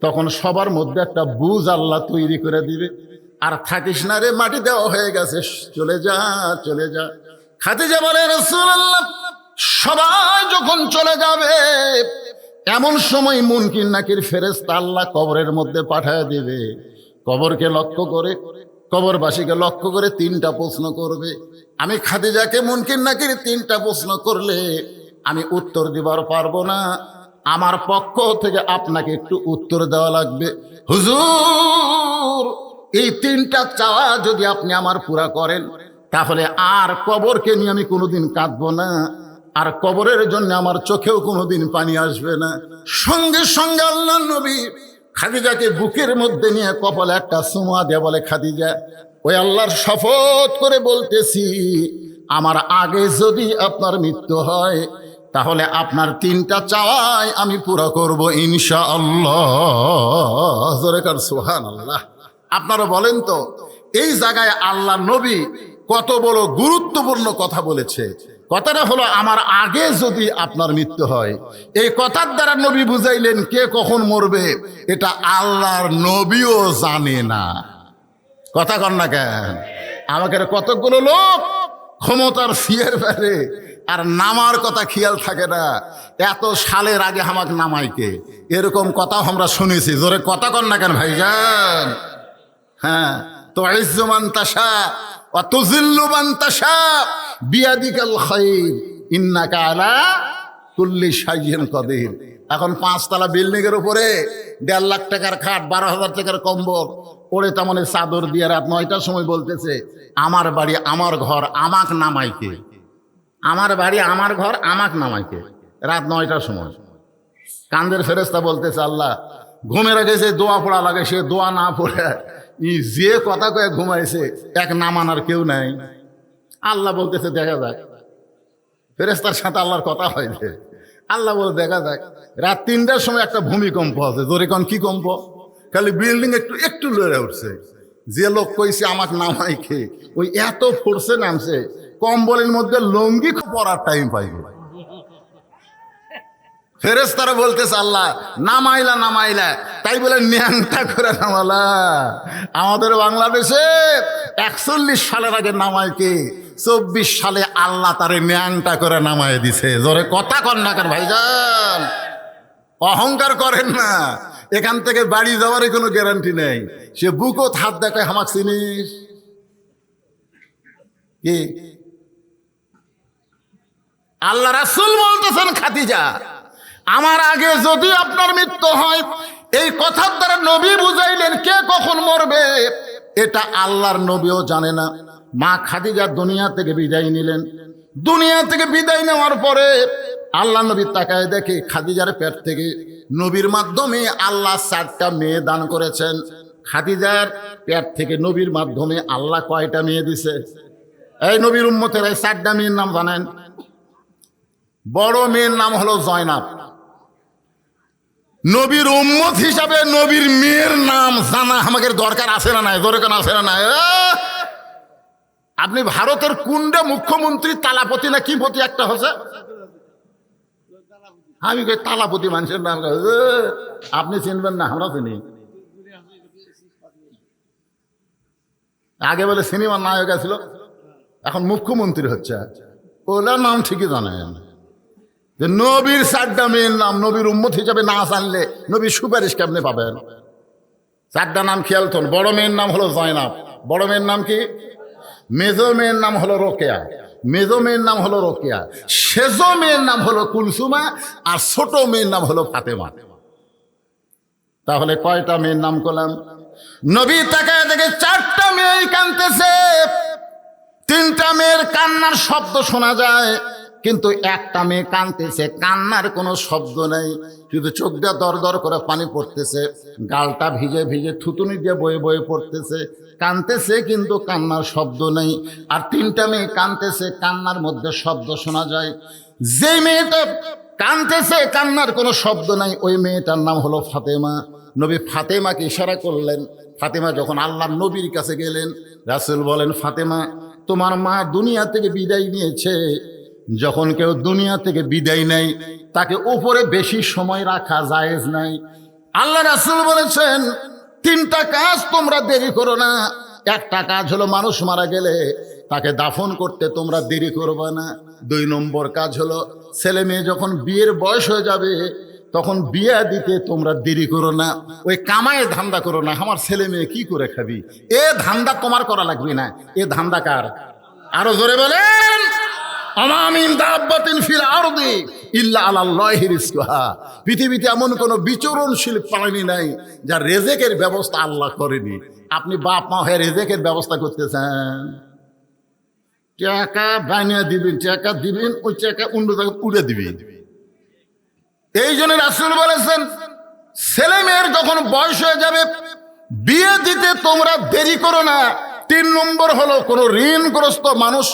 তখন সবার মধ্যে একটা বুঝ আল্লাহ তৈরি করে দিবে। আর থাকিস না রে, মাটি দেওয়া হয়ে গেছে, চলে যা চলে যা। খাদিজা বলে, রাসূলুল্লাহ, সবাই যখন চলে যাবে এমন সময় মুনকির নাকির ফেরেশতা আল্লাহ কবরের মধ্যে পাঠায় দিবে। কবরকে লক্ষ্য করে, কবরবাসীকে লক্ষ্য করে 3টা প্রশ্ন করবে। আমি খাদিজাকে মুনকির নাকির 3টা প্রশ্ন করলে আমি উত্তর দিবার পারবো না, আমার পক্ষ থেকে আপনাকে একটু উত্তর দেওয়া লাগবে। হুজুর, এই 3টা চাওয়া যদি আপনি আমার পুরা করেন তাহলে আর কবরকে নিয়ে আমি কোনোদিন কাঁদবো না, আর কবরের জন্য আমার চোখেও কোনোদিন পানি আসবে না। সঙ্গে সঙ্গে আল্লাহ নবী খাদিজাকে বুকের মধ্যে নিয়ে কপালে একটা চুমা দিয়ে বলে, খাদিজা, ওই আল্লাহর শপথ করে বলতেছি, আমার আগে যদি আপনার মৃত্যু হয় তাহলে আপনার 3টা চাওয়াই আমি পুরা করব ইনশাআল্লাহ। জোরে কার সুবহানাল্লাহ। আপনারা বলেন তো, এই জায়গায় আল্লাহ নবী কত বড় গুরুত্বপূর্ণ কথা বলেছে। কথাটা হলো, আমার আগে যদি আপনার মৃত্যু হয়। এই কথার দ্বারা নবী বুঝাইলেন কে কখন মরবে এটা আল্লাহর নবীও জানে না। কথা কন না কেন? আমাকে কতগুলো লোক ক্ষমতার ফিয়ের ফেলে আর নামার কথা খেয়াল থাকে না। এত সালের আগে আমাকে নামাইকে, এরকম কথা আমরা শুনেছি। জোরে কথা কন না কেন ভাইজান? হ্যাঁ, তো ইজ্জু মান তাশা ওয়া তুযিল্লু মান তাশা বিয়াদিকাল খায়র ইন্নাকা আলা কুল্লি শাইইন কাদির। এখন 5 তলা বিল্ডিং এর উপরে 1.5 লাখ টাকার খাট, 12,000 টাকার কম্বল পড়ে, তেমন চাদর দিয়ে রাত 9টার সময় বলতেছে আমার বাড়ি আমার ঘর আমাক নামাইকে, আমার বাড়ি আমার ঘর আমাক নামাইকে, রাত 9টার সময়। কান্দের ফেরেশতা বলতেছে আল্লাহ, ঘুমের আগে যে দোয়া পড়া লাগে সে দোয়া না পড়ে যে কথা কয়ে ঘুমাইছে, এক নামানার কেউ নাই। আল্লাহ বলতেছে দেখা যাক। ফেরেশতার সাথে আল্লাহর কথা হয়েছে। আল্লাহ বলে দেখা যাক। রাত 3টার সময় একটা ভূমিকম্প আছে। জোরে কোন কি কম্প? খালি বিল্ডিং একটু একটু লড়ে উঠছে। যে লোক কইছে আমাক নামাইকে, ওই এত ফোর্সে নামছে, কম্বলের মধ্যে লঙ্গি পরার টাইম পাইবে। ফেরেশতারা বলতেছে আল্লাহ নামাইলা নামাইলা, তাই বলে ন্যাংটা করে নামালা। আমাদের বাংলাদেশে 41 সালের আগে নামাইকে, 24 সালে আল্লাহ তারে ন্যাংটা করে নামায় দিছে। জোরে কথা কন না কেন ভাইজান? অহংকার করেন না। এখান থেকে বাড়ি যাওয়ারই কোনো গ্যারান্টি নেই। সে বুকও হাত দেখায় আমাকে চিনিস কি? আল্লাহ রাসূল বলতেছেন খাদিজা, আমার আগে যদি আপনার মৃত্যু হয়, এই কথার দ্বারা নবী বুঝাইলেন কে কখন মরবে এটা আল্লাহর নবীও জানে না। মা খাদিজা দুনিয়া থেকে বিদায় নিলেন। দুনিয়া থেকে বিদায় নেওয়ার পরে আল্লাহ নবী তাকায় দেখে খাদিজার পেট থেকে নবীর মাধ্যমে আল্লাহ 4টা মেয়ে দান করেছেন। খাদিজার পেট থেকে নবীর মাধ্যমে আল্লাহ কয়টা মেয়ে দিছে? এই নবীর উম্মতের এই 4টা মেয়ের নাম জানেন? বড় মেয়ের নাম হলো জয়নাব। নবীর উম্মত হিসাবে নবীর মেয়ের নাম জানা আমাদের দরকার আছে না নাই? দরকার আছে না নাই? আপনি ভারতের কুন্ডে মুখ্যমন্ত্রী তালাপতি না কি পতি একটা হচ্ছে, আমি কই তালাপতি মানুষের নাম আপনি চিনবেন না, আমরা চিনি। আগে বলে সিনেমার নায়ক ছিল, এখন মুখ্যমন্ত্রী হচ্ছে। ওলার নাম ঠিকই জানেন যে নবীর 4টা মেয়ের নাম নবীর উম্মত হিসাবে না জানলে নবীর সুপারিশ কেমনে পাবেন? 4টা নাম খেয়াল করুন। বড় মেয়ের নাম হলো জয়নাব। বড় মেয়ের নাম কি? মেজো মেয়ের নাম হলো রোকেয়া। মেজো মেয়ের নাম হলো রোকেয়া। সেজো মেয়ের নাম হলো কুলসুমা। আর ছোট মেয়ের নাম হলো ফাতেমা। তাহলে কয়টা মেয়ের নাম করলাম? নবী তাকায় দেখে 4টা মেয়ে কাঁদতেছে। 3টা মেয়ের কান্নার শব্দ শোনা যায়, কিন্তু একটা মেয়ে কাঁদতেছে, কান্নার কোনো শব্দ নেই, শুধু চোখ দিয়ে দর দর করে পানি পড়তেছে, গালটা ভিজে ভিজে থুতুনি দিয়ে বয়ে বয়ে পড়তেছে, কাঁদতেছে কিন্তু কান্নার শব্দ নেই। আর 3টা মেয়ে কাঁদতেছে, কান্নার মধ্যে শব্দ শোনা যায়। যে মেয়েটা কাঁদতেছে কান্নার কোনো শব্দ নাই, ওই মেয়েটার নাম হলো ফাতেমা। নবী ফাতেমাকে ইশারা করলেন। ফাতেমা যখন আল্লাহর নবীর কাছে গেলেন, রাসূল বলেন ফাতেমা তোমার মা দুনিয়া থেকে বিদায় নিয়েছে। যখন কেউ দুনিয়া থেকে বিদায় নেয় তাকে উপরে বেশি সময় রাখা জায়েজ নাই। আল্লাহ রাসূল বলেছেন 3টা কাজ তোমরা দেরি করো না। একটা কাজ হলো মানুষ মারা গেলে তাকে দাফন করতে তোমরা দেরি করবে না। 2 নম্বর কাজ হলো ছেলে মেয়ে যখন বিয়ের বয়স হয়ে যাবে তখন বিয়ে দিতে তোমরা দেরি করো না। ওই কামায় ধান্দা করো না, আমার ছেলে মেয়ে কি করে খাবি, এ ধান্দা তোমার করা লাগবে না। এ ধান্দা কার? আরো জোরে বলেন। আমামিন দাব্বাতিন ফিল আরদি ইল্লা আলাল্লাহি রিজকুহা। পৃথিবীতে এমন কোনো বিচরণশীল প্রাণী নাই যার রেজেকের ব্যবস্থা আল্লাহ করেনি। আপনি বাপ মা হয়ে রেজেকের ব্যবস্থা করতেছেন, টাকা বানিয়ে দিবেন, টাকা দিবেন, ওই টাকা অন্য জায়গায় উড়ে দিবেন। এই জন্য রাসূল বলেছেন ছেলে মেয়ের যখন বয়স হয়ে যাবে বিয়ে দিতে তোমরা দেরি করো না। 3 নম্বর হলো কোনো ঋণগ্রস্ত মানুষ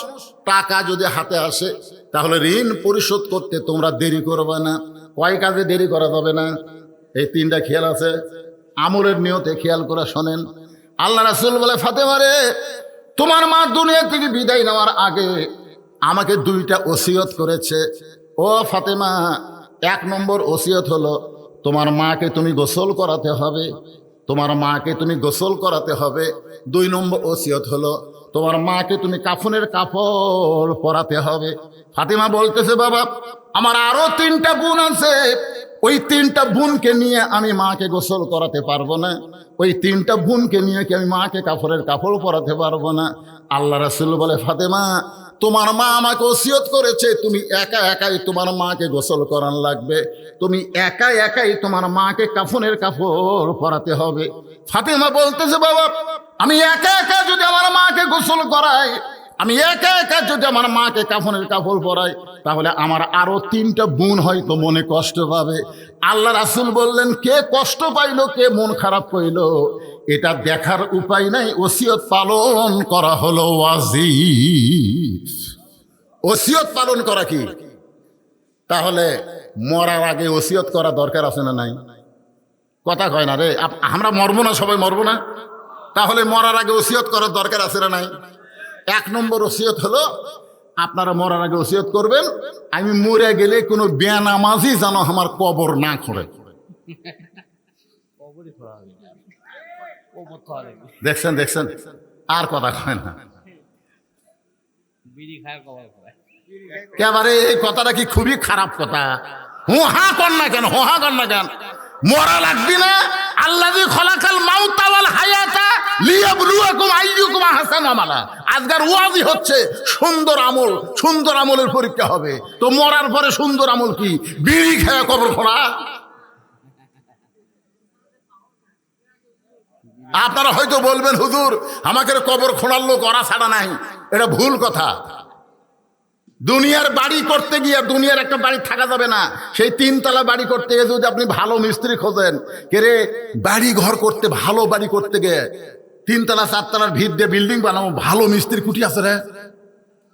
টাকা যদি হাতে আসে তাহলে ঋণ পরিশোধ করতে তোমরা দেরি করবে না। কয় কাজে দেরি করা যাবে না? এই 3টা খেয়াল আছে, আমলের নিয়তে খেয়াল করে শোনেন। আল্লাহ রাসূল বলে ফাতেমা রে, তোমার মা দুনিয়া থেকে বিদায় নেওয়ার আগে আমাকে 2টা ওসিয়ত করেছে। ও ফাতেমা, 1 নম্বর ওসিয়ত হলো তোমার মাকে তুমি গোসল করাতে হবে, তোমার মাকে তুমি গোসল করাতে হবে। 2 নম্বর ওসিয়ত হলো তোমার মাকে তুমি কাফনের কাপড় পরাতে হবে। ফাতেমা বলতেছে, বাবা আমার আরো 3টা বোন আছে, ওই 3টা বোনকে নিয়ে আমি মাকে গোসল করাতে পারবো না, ওই 3টা বোনকে নিয়ে কি আমি মাকে কাফনের কাপড় পরাতে পারবো না। আল্লাহ রাসূল বলে, ফাতেমা তোমার মা আমাকে ওসিয়ত করেছে তুমি একা একাই তোমার মাকে গোসল করান লাগবে, তুমি একা একাই তোমার মাকে কাফনের কাপড় পরাতে হবে। ফাতেমা বলতেছে, বাবা আমি একা একা যদি আমার মাকে গোসল করাই, আমি একা একা যদি আমার মাকে কাফনের কাপড় পরাই, তাহলে আমার আরো 3টা বোন হয়তো মনে কষ্ট পাবে। আল্লাহ রাসূল বললেন, কে কষ্ট পাইলো, কে মন খারাপ কইলো, এটা দেখার উপায় নাই, ওসিয়ত পালন করা হলো ওয়াজিব। ওসিয়ত পালন করা কি? তাহলে মরার আগে ওসিয়ত করা দরকার আছে না নাই? কথা কয় না রে, আমরা মরবো না, সবাই মরবো না, তাহলে মরার আগে ওসিয়ত করার দরকার আছে না নাই? 1 নম্বর ওসিয়ত হলো, আপনারা মরার আগে ওসিয়ত করবেন, আমি মরে গেলে কোনো বেনামাজি যেন আমার কবর না খোঁড়ে। দেখছেন দেখছেন, আর কথা কয় না। একেবারে এই কথাটা কি খুবই খারাপ কথা। হা কর না কেন, হা কর না কেন? মরা লাগবি না? আল্লাযী খলাকাল মাউতা ওয়াল হায়াতা লিয়াবলুয়াকুম আইয়ুকুম আহসানু আমালা। আজকের ওয়াজি হচ্ছে সুন্দর আমল, সুন্দর আমলের পরীক্ষা হবে। তো মরার পরে সুন্দর আমল কি? বিড়ি খায় কবর খোঁড়া? আপনারা হয়তো বলবেন, হুজুর আমাকে কবর খোঁড়ার লোক ওরা ছাড়া নাই। এটা ভুল কথা। দুনিয়ার বাড়ি করতে গিয়ে, দুনিয়ার একটা বাড়ি থাকা যাবে না, সেই 3 তলা বাড়ি করতে গিয়ে যদি আপনি ভালো মিস্ত্রি খোঁজেন, কে রে বাড়ি ঘর করতে, ভালো বাড়ি করতে গিয়ে 3 তলা 4 তলার ভিত দিয়ে বিল্ডিং বানাবো, ভালো মিস্ত্রি কুটি আছে রে?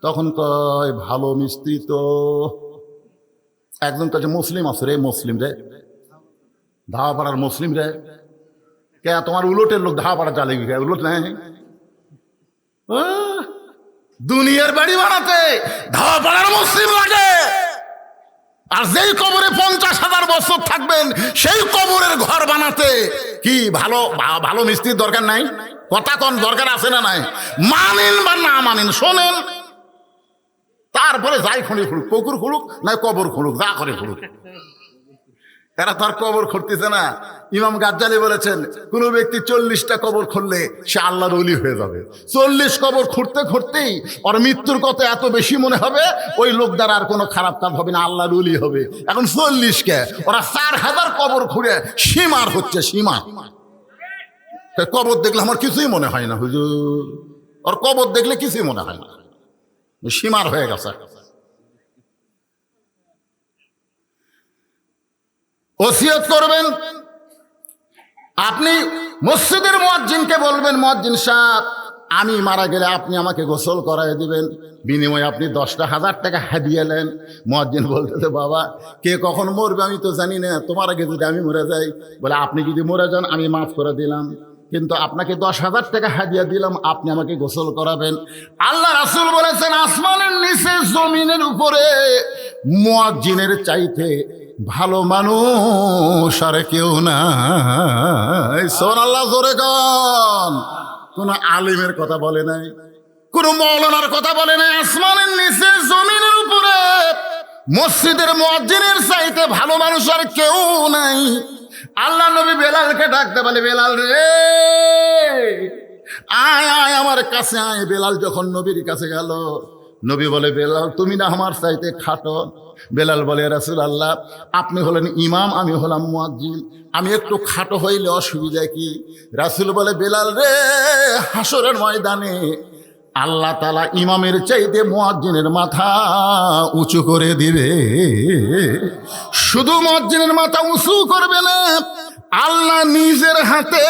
তখন কয় ভালো মিস্ত্রি তো একজন কাছে মুসলিম আছে রে, মুসলিম রে, ধাওয়াপাড়ার মুসলিম রে। কে তোমার উলটের লোক ধাওয়াপাড়া চালে গিয়ে উলট নাই? দুনিয়ার বাড়ি বানাতে ধাওয়াপাড়ার মুসলিম লাগে, আর যেই কবরে 50,000 বছর থাকবেন সেই কবরের ঘর বানাতে কি ভালো ভালো মিস্ত্রির দরকার নাই? কথা কোন দরকার আছে না নাই? মানেন বা না মানেন, শোনেন, তারপরে যাই খুঁড়ি খুঁড়ুক, পুকুর খুঁড়ুক না কবর খুঁড়ুক, যা করে খুঁড়ুক, এরা তার কবর খুঁড়তেছে না। ইমাম গাজ্জালি বলেছেন, কোন ব্যক্তি 40টা কবর খুঁড়লে সে আল্লাহর ওলি হয়ে যাবে। 40 কবর খুঁড়তে খুঁড়তেই ওর মৃত্যুর কথা এত বেশি মনে হবে, ওই লোক দ্বারা আর কোনো খারাপ কাজ হবে না, আল্লাহর ওলি হবে। এখন 40 কে ওরা 4000 কবর খুঁড়ে সীমার হচ্ছে, সীমা। কবর দেখলে আমার কিছুই মনে হয় না হুজুর, ওর কবর দেখলে কিছুই মনে হয় না, সীমার হয়ে গেছে। ওসিয়ত করবেন, আপনি মসজিদের মুয়াজ্জিনকে বলবেন, মুয়াজ্জিন সাহেব আমি মারা গেলে আপনি আমাকে গোসল করাই দিবেন, বিনিময়ে আপনি 10,000 টাকা হাদিয়া নেন। মুয়াজ্জিন বলতেছে, বাবা কে কখন মরবে আমি তো জানি না, তোমার আগে যদি আমি মরে যাই, বলে আপনি যদি মরে যান আমি মাফ করে দিলাম, কিন্তু আপনাকে 10,000 টাকা হাদিয়া দিলাম, আপনি আমাকে গোসল করাবেন। আল্লাহ রাসূল বলেছেন, আসমানের নিচে জমিনের উপরে মুয়াজ্জিনের চাইতে ভালো মানুষ আর কেউ নাই। সুবহানাল্লাহ, জোরে গান। কোন আলিমের কথা বলে নাই, কোন মৌলানার কথা বলে নাই। আসমানের নিচে জমিনের উপরে মসজিদের মুয়াজ্জিনের চাইতে ভালো মানুষ আর কেউ নাই। আল্লাহ নবী বেলালকে ডাকতে বলে, বেলাল রে আয় আয় আমার কাছে আয়। বেলাল যখন নবীর কাছে গেল, নবী বলে, বেলাল তুমি না আমার চাইতে খাটো। বেলাল বলে, রাসূলুল্লাহ আপনি হলেন ইমাম, আমি হলাম মুয়াজ্জিন, আমি একটু খাটো হইলে অসুবিধা কি? রাসূল বলে, বেলাল রে হাসরের ময়দানে আল্লাহ তাআলা ইমামের চাইতে মুয়াজ্জিনের মাথা উঁচু করে দিবে। শুধু মুয়াজ্জিনের মাথা উঁচু করবে না, আল্লাহ নিজের হাতে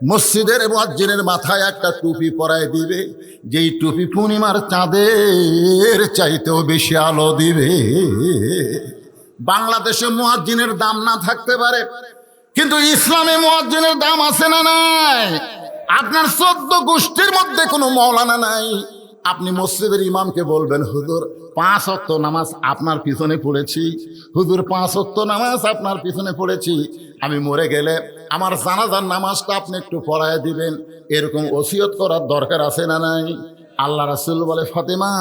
মসজিদের মুয়াজ্জিনের মাথায় একটা টুপি পরায় দিবে, যেই টুপি পূর্ণিমার চাঁদের চাইতেও বেশি আলো দিবে। বাংলাদেশে মুয়াজ্জিনের দাম না থাকতে পারে, কিন্তু ইসলামে মুয়াজ্জিনের দাম আছে না নাই? আপনার 14 গোষ্ঠীর মধ্যে কোনো মৌলানা নাই, আপনি মসজিদের ইমামকে বলবেন, হুজুর 5 ওয়াক্ত নামাজ আপনার পিছনে পড়েছি, হুজুর 5 ওয়াক্ত নামাজ আপনার পিছনে পড়েছি, আমি মরে গেলে আমার জানাজার নামাজটা আপনি একটু পড়ায় দিবেন। এরকম ওসিয়ত করার দরকার আছে না নাই? আল্লাহ রাসূল বলে, ফাতেমা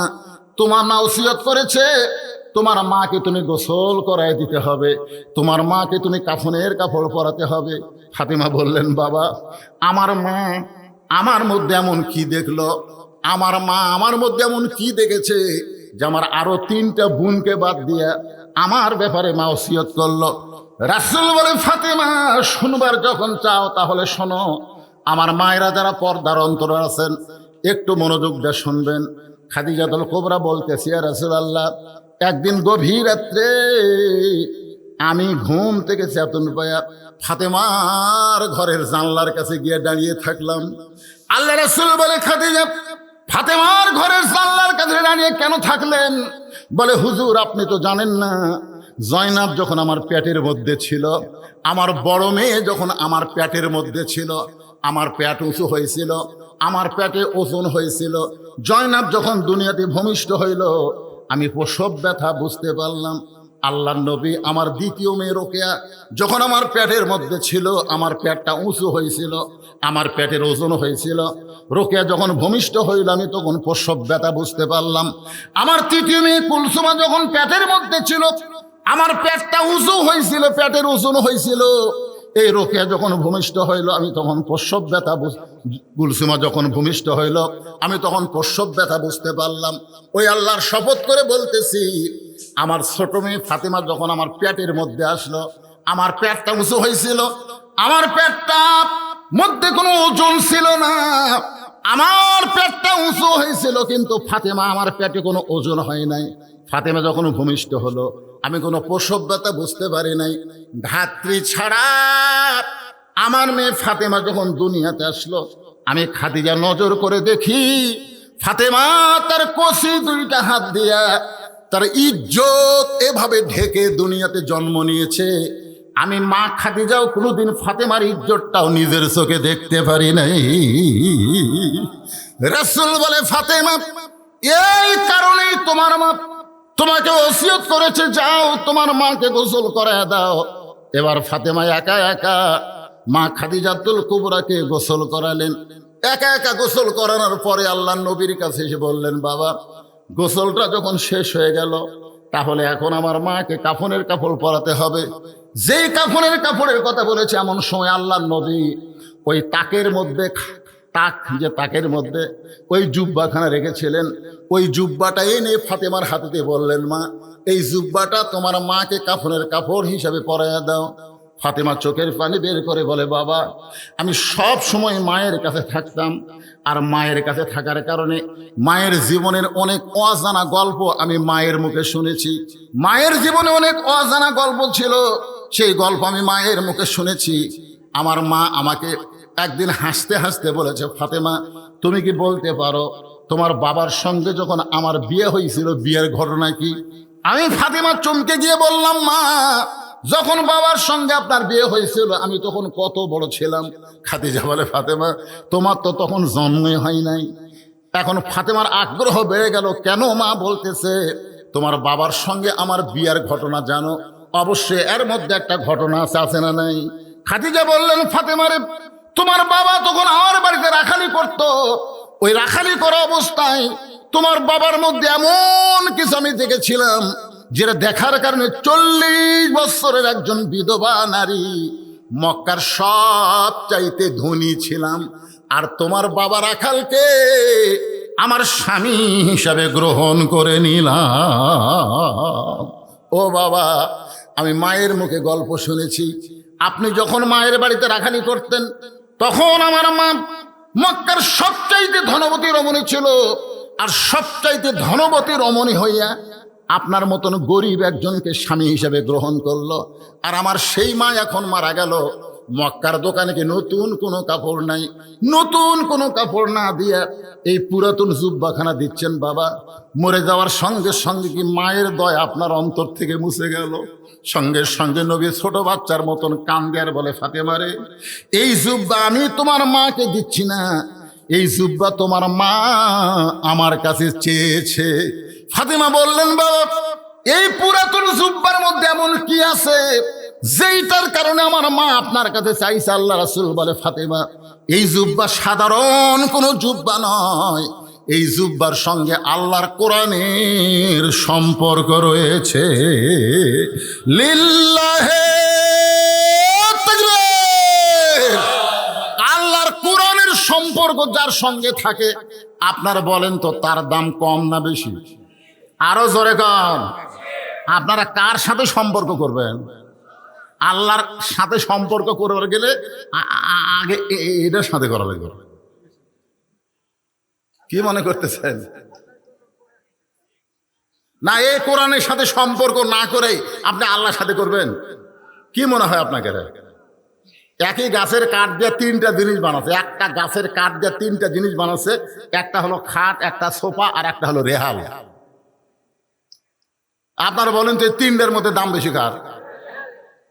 তোমার না ওসিয়ত করেছে, তোমার মাকে তুমি গোসল করায় দিতে হবে, তোমার মাকে তুমি কাফনের কাপড় পরাতে হবে। ফাতেমা বললেন, বাবা আমার মা আমার মধ্যে এমন কি দেখলো, আমার মা আমার মধ্যে এমন কি দেখেছে যে আমার আরো 3টা বোনকে বাদ দিয়া আমার ব্যাপারে মা ওসিয়ত করলো। রাসূল বলে, ফাতেমা শুনবার যখন চাও তাহলে শোনো। আমার মায়েরা যারা পর্দার অন্তরে আছেন একটু মনোযোগ দিয়ে শুনবেন। খাদিজাতুল কুবরা বলতেছি, ইয়া রাসূলুল্লাহ, একদিন গভীর রাত্রে আমি ঘুম থেকে চেতন পায়া ফাতেমার ঘরের জানলার কাছে গিয়ে দাঁড়িয়ে থাকলাম। আল্লাহ রাসূল বলে, খাদিজা ফাতেমার ঘরের জানলার কাছে দাঁড়িয়ে কেন থাকলেন? বলে, হুজুর আপনি তো জানেন না, জয়নাব যখন আমার পেটের মধ্যে ছিল, আমার বড় মেয়ে যখন আমার পেটের মধ্যে ছিল, আমার পেট উঁচু হয়েছিল, আমার পেটে ওজন হয়েছিল। জয়নাব যখন দুনিয়াতে ভূমিষ্ঠ হইল, আমি প্রসব ব্যথা বুঝতে পারলাম। আল্লাহর নবী আমার দ্বিতীয় মেয়ে রোকেয়া যখন আমার পেটের মধ্যে ছিল, আমার পেটটা উঁচু হয়েছিল, আমার পেটের ওজন হয়েছিল। রোকেয়া যখন ভূমিষ্ঠ হইল, আমি তখন প্রসব ব্যথা বুঝতে পারলাম। আমার তৃতীয় মেয়ে কুলসুমা যখন পেটের মধ্যে ছিল, আমার পেটটা উঁচু হয়েছিল, পেটের ওজন হয়েছিল। এই রোকেয়া যখন ভূমিষ্ঠ হইল, আমি তখন প্রসব ব্যথা কুলসুমা যখন ভূমিষ্ঠ হইল, আমি তখন প্রসব ব্যথা বুঝতে পারলাম। ওই আল্লাহর শপথ করে বলতেছি, আমার ছোট মেয়ে ফাতেমা যখন আমার পেটের মধ্যে আসলো, আমার পেটটা উঁচু হয়েছিল, আমার পেটটা মধ্যে কোনো ওজন ছিল না, আমার পেটটা উঁচু হয়েছিল, কিন্তু ফাতেমা আমার পেটে কোনো ওজন হয় নাই। ফাতেমা যখন ভূমিষ্ঠ হলো, আমি কোনো প্রসব ব্যথা বুঝতে পারি নাই। ধাত্রী ছাড়া আমার মেয়ে ফাতেমা যখন দুনিয়াতে আসলো, আমি খাদিজা নজর করে দেখি ফাতেমা তার কষি 2টা হাত দিয়া তার ইজ্জত এভাবে ঢেকে দুনিয়াতে জন্ম নিয়েছে। আমি মা খাদিজাও কোনোদিন ফাতেমার ইজ্জতটাও নিজের চোখে দেখতে পারি নাই। রাসূল বলে, ফাতেমা এই কারণেই তোমার মা তোমাকে ওসিয়ত করেছে, যাও তোমার মাকে গোসল করায় দাও। এবার ফাতেমা একা একা মা খাদিজাতুল কুবরাকে গোসল করালেন। একা একা গোসল করানোর পরে আল্লাহর নবীর কাছে এসে বললেন, বাবা গোসলটা যখন শেষ হয়ে গেল, তাহলে এখন আমার মাকে কাফনের কাপড় পরাতে হবে। যেই কাফনের কাপড়ের কথা বলেছে, এমন সময় আল্লাহর নবী ওই তাকের মধ্যে তাকের মধ্যে ওই জুব্বাখানা রেখেছিলেন, ওই জুব্বাটা এনে ফাতেমার হাতে বললেন, মা এই জুব্বাটা তোমার মাকে কাফনের কাপড় হিসাবে পরাইয়া দাও। ফাতেমা চোখের পানি বের করে বলে, বাবা আমি সব সময় মায়ের কাছে থাকতাম, আর মায়ের কাছে থাকার কারণে মায়ের জীবনের অনেক অজানা গল্প আমি মায়ের মুখে শুনেছি। মায়ের জীবনে অনেক অজানা গল্প ছিল, সেই গল্প আমি মায়ের মুখে শুনেছি। আমার মা আমাকে একদিন হাসতে হাসতে বলেছে, ফাতেমা তুমি কি বলতে পারো তোমার বাবার সঙ্গে যখন আমার বিয়ে হয়েছিল, বিয়ের ঘটনা কি? আমি ফাতেমা চমকে গিয়ে বললাম, মা যখন বাবার সঙ্গে আপনার বিয়ে হয়েছিল আমি তখন কত বড় ছিলাম? খাদিজা বলে, ফাতেমা তোমার তো তখন জন্মই হয় নাই। এখন ফাতেমার আগ্রহ বেড়ে গেল, কেন মা বলতেছে তোমার বাবার সঙ্গে আমার বিয়ের ঘটনা জানো? অবশ্যই এর মধ্যে একটা ঘটনা আছে না নাই? খাদিজা বললেন, ফাতেমারে তোমার বাবা তখন আমার বাড়িতে রাখালি করত, ওই রাখালি করা অবস্থায় তোমার বাবার মধ্যে এমন কিছু আমি দেখেছিলাম, যেটা দেখার কারণে 40 বছরের একজন বিধবা নারী, মক্কার সব চাইতে ধনী ছিলাম, আর তোমার বাবা রাখালকে আমার স্বামী হিসাবে গ্রহণ করে নিলাম। ও বাবা, আমি মায়ের মুখে গল্প শুনেছি, আপনি যখন মায়ের বাড়িতে রাখালি করতেন তখন আমার মা মক্কার সবচাইতে ধনবতী রমণী ছিল, আর সবচাইতে ধনবতী রমণী হইয়া আপনার মতন গরিব একজনকে স্বামী হিসেবে গ্রহণ করলো। আর আমার সেই মা এখন মারা গেল, মক্কার দোকানে কি নতুন কোনো কাপড় নাই, নতুন কোনো কাপড় না দিয়ে এই পুরাতন জুব্বাখানা দিচ্ছেন। বাবা মরে যাওয়ার সঙ্গে সঙ্গে কি মায়ের দয়া আপনার অন্তর থেকে মুছে গেল? সঙ্গে সঙ্গে নবী ছোট বাচ্চার মতন কান্দে আর বলে, ফাতেমারে এই জুব্বা আমি তোমার মাকে দিচ্ছি না, এই জুব্বা তোমার মা আমার কাছে চেয়েছে। ফাতেমা বললেন, বাবা এই পুরাতন জুব্বার মধ্যে এমন কি আছে যেইটার কারণে আমার মা আপনার কাছে চাইছে? আল্লাহ রাসূল বলে, ফাতেমা এই জুব্বা সাধারণ কোনো জুব্বা নয়, এই জুব্বার সঙ্গে আল্লাহর কোরআনের সম্পর্ক রয়েছে। লিল্লাহে তাকবীর। আল্লাহর কোরআনের সম্পর্ক যার সঙ্গে থাকে, আপনারা বলেন তো তার দাম কম না বেশি? আরো জোরে কম। আপনারা কার সাথে সম্পর্ক করবেন? আল্লাহর সাথে সম্পর্ক করবার গেলে আগে এটার সাথে করা লাগবে। কি মনে করতেছেন? না, এই কোরআনের সাথে সম্পর্ক না করে আপনি আল্লাহর সাথে করবেন? কি মনে হয় আপনাকে? একই গাছের কাঠ দিয়ে তিনটা জিনিস বানাচ্ছে, একটা গাছের কাঠ দিয়ে তিনটা জিনিস বানাচ্ছে, একটা হলো খাট, একটা সোফা, আর একটা হলো রেহাল। আপনারা বলেন তো এই তিনটার মধ্যে দাম বেশি কার?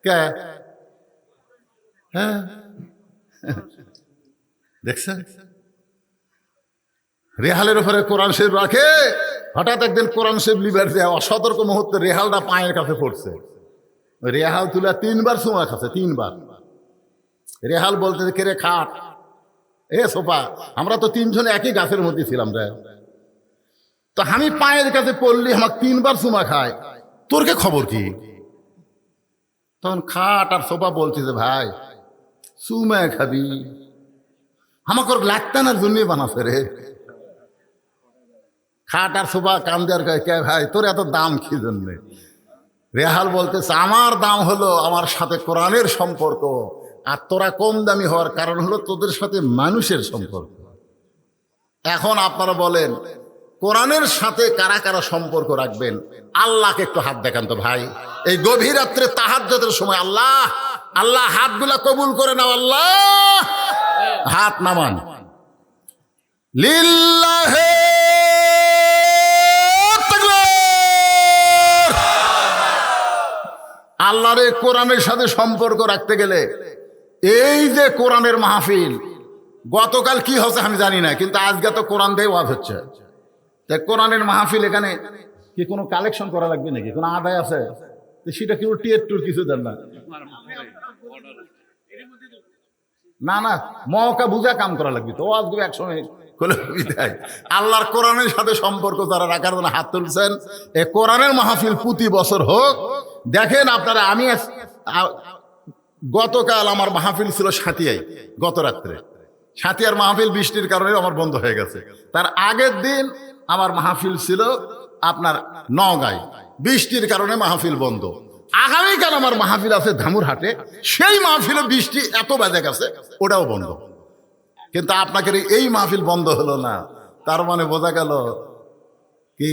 কে? হ্যাঁ, দেখছেন রেহালের উপরে কোরআন শরীফ রাখে। হঠাৎ একদিন কোরআন শরীফ লিবার দেয়া অসতর্ক মুহূর্তে রেহালটা পায়ের কাছে পড়ছে, রেহাল তুলে 3 বার চুমা খাচ্ছে, 3 বার। রেহাল বলতে কে রে খাট, এ সোফা, আমরা তো 3 জন একই গাছের মধ্যে ছিলাম রে, তো আমি পায়ের কাছে পড়লি আমার 3 বার চুমা খায়, তোর কে খবর কি? তখন খাট আর সোফা বলতেছে, ভাই চুমা খাবি, আমাকে লাগতানার জন্য বানাচ্ছে রে। খাট আর সোফা কান দেওয়ার কে ভাই তোর এত দাম কি জন্যে? রেহাল বলতেছে, আমার দাম হলো আমার সাথে কোরআনের সম্পর্ক, আর তোরা কম দামি হওয়ার কারণ হলো তোদের সাথে মানুষের সম্পর্ক। এখন আপনারা বলেন কোরআনের সাথে কারা কারা সম্পর্ক রাখবেন? আল্লাহকে একটু হাত দেখান তো ভাই। এই গভীর রাত্রে তাহাজ্জুদের সময় আল্লাহ আল্লাহ হাতগুলা কবুল করে নাও, আল্লাহ হাত নামান। লিল্লাহে তাকবীর। আল্লাহর এই কোরআনের সাথে সম্পর্ক রাখতে গেলে এই যে কোরআনের মাহফিল, গতকাল কি হচ্ছে আমি জানি না, কিন্তু আজকে তো কোরআন দিয়ে ওয়াজ হচ্ছে। তাই কোরআনের মাহফিল এখানে কি কোনো কালেকশন করা লাগবে নাকি? কোনো আদায় আছে? সেটা কি টিয়ার টুর কিছু দেন না? না না, মৌকা বুঝা কাম করা লাগবে তো। ওয়াজগুলো একসময় আল্লাহর কোরআনের সাথে সম্পর্ক যারা রাখার জন্য হাত তুলছেন, এই কোরআনের মাহফিল প্রতি বছর হোক। দেখেন আপনারা, আমি গতকাল আমার মাহফিল ছিল সাতিয়ায়, গত রাত্রে সাতিয়ার মাহফিল বৃষ্টির কারণে আমার বন্ধ হয়ে গেছে। তার আগের দিন আমার মাহফিল ছিল আপনার নওগাঁয়, বৃষ্টির কারণে মাহফিল বন্ধ। আগামীকাল আমার মাহফিল আছে ধামুরহাটে, সেই মাহফিলে বৃষ্টি এত বেজে গেছে, ওটাও বন্ধ। কিন্তু আপনাকে এই মাহফিল বন্ধ হলো না, তার মানে বোঝা গেল কি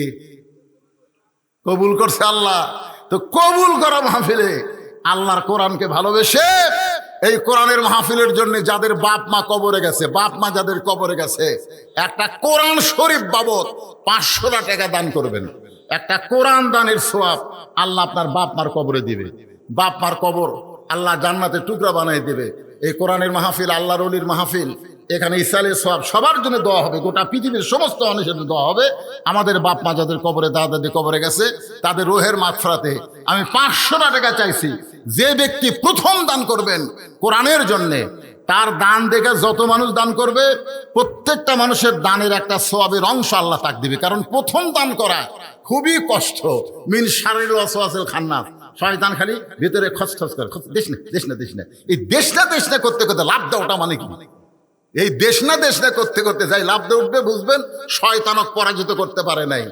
কবুল করছে আল্লাহ। তো কবুল করা মাহফিলে আল্লাহর কোরআনকে ভালোবেসে এই কোরআনের মাহফিলের জন্য যাদের বাপ মা কবরে গেছে, বাপ মা যাদের কবরে গেছে, একটা কোরআন শরীফ বাবদ 500 টাকা দান করবেন। একটা কোরআন দানের সওয়াব আল্লাহ আপনার বাপ মার কবরে দিবে। বাপ মার কবর আল্লাহ জান্নাতের টুকরা বানিয়ে দিবে। এই কোরআনের মাহফিল আল্লাহর ওলির মাহফিল, এখানে ইসালের সওয়াব সবার জন্য দেওয়া হবে, গোটা পৃথিবীর সমস্ত মানুষের জন্য দেওয়া হবে। আমাদের বাপ মা যাদের কবরে, দাদা দাদি কবরে গেছে, তাদের রুহের মাগফিরাতে আমি 500 টাকা চাইছি। যে ব্যক্তি প্রথম দান করবেন কোরআনের জন্যে, তার দান দেখে যত মানুষ দান করবে, প্রত্যেকটা মানুষের দানের একটা সওয়াবের অংশ আল্লাহ তাক দিবে। কারণ প্রথম দান করা খুবই কষ্ট। মিন শারিল ওয়াসওয়াসিল খান্নাস, শয়তান খালি ভিতরে খসখস করে, দেশ না দেশ না দেশ না। এই দেশ না করতে করতে লাভ দেওয়াটা মানে কি? এই দেশ না করতে করতে যাই লাভ দিয়ে উঠবে, বুঝবেন শয়তানক পরাজিত করতে পারে নাই।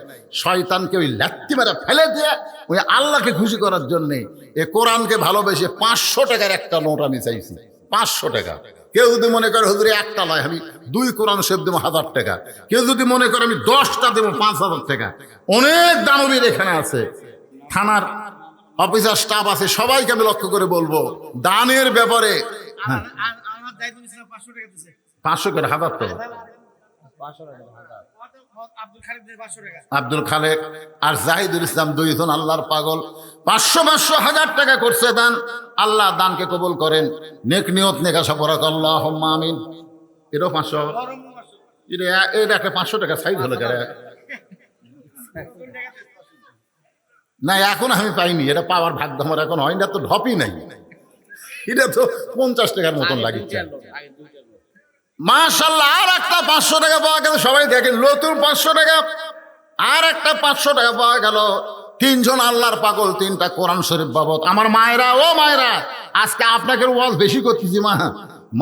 শয়তানকে ওই লাত্তি মারা ফেলে দিয়ে ওই আল্লাহকে খুশি করার জন্যে এই কোরআনকে ভালোবেসে 500 টাকার একটা নোট আমি চাইছি। 500 টাকা। কেউ যদি মনে করে হুজুরে একটা নয়, আমি 2 কোরআন শরীফ দেবো 1000 টাকা। কেউ যদি মনে করে আমি 10টা দেবো 5000 টাকা। অনেক দানবীর এখানে আছে, থানার অফিসার স্টাফ আছে, সবাইকে আমি লক্ষ্য করে বলবো দানের ব্যাপারে। হ্যাঁ, 500 করে 1000 টাকা। আব্দুল খালেক আর জাহিদুল ইসলাম, 2 জন আল্লাহর পাগল, 500 টাকা করছে দান। আল্লাহ দানকে কবুল করেন, নেক নিয়ত নেক আশা পরাক, আল্লাহুম্মা আমিন। এটাও 500। এটা একটা 500 টাকা সাইজ হলো কেন? না এখন আমি পাইনি, এটা পাওয়ার ভাগ্য আমার এখন হয় না, তো ঢপই নাই। এটা তো 50 টাকার মতন লাগিচ্ছে। মাশাআল্লাহ, আর একটা 500 টাকা পাওয়া গেল। সবাই দেখেন, নতুন 500 টাকা, আর একটা 500 টাকা পাওয়া গেল। 3 জন আল্লাহর পাগল, 3টা কোরআন শরীফ বাবদ। আমার মায়েরা, ও মায়েরা, আজকে আপনাকে ওয়াজ বেশি করতেছি।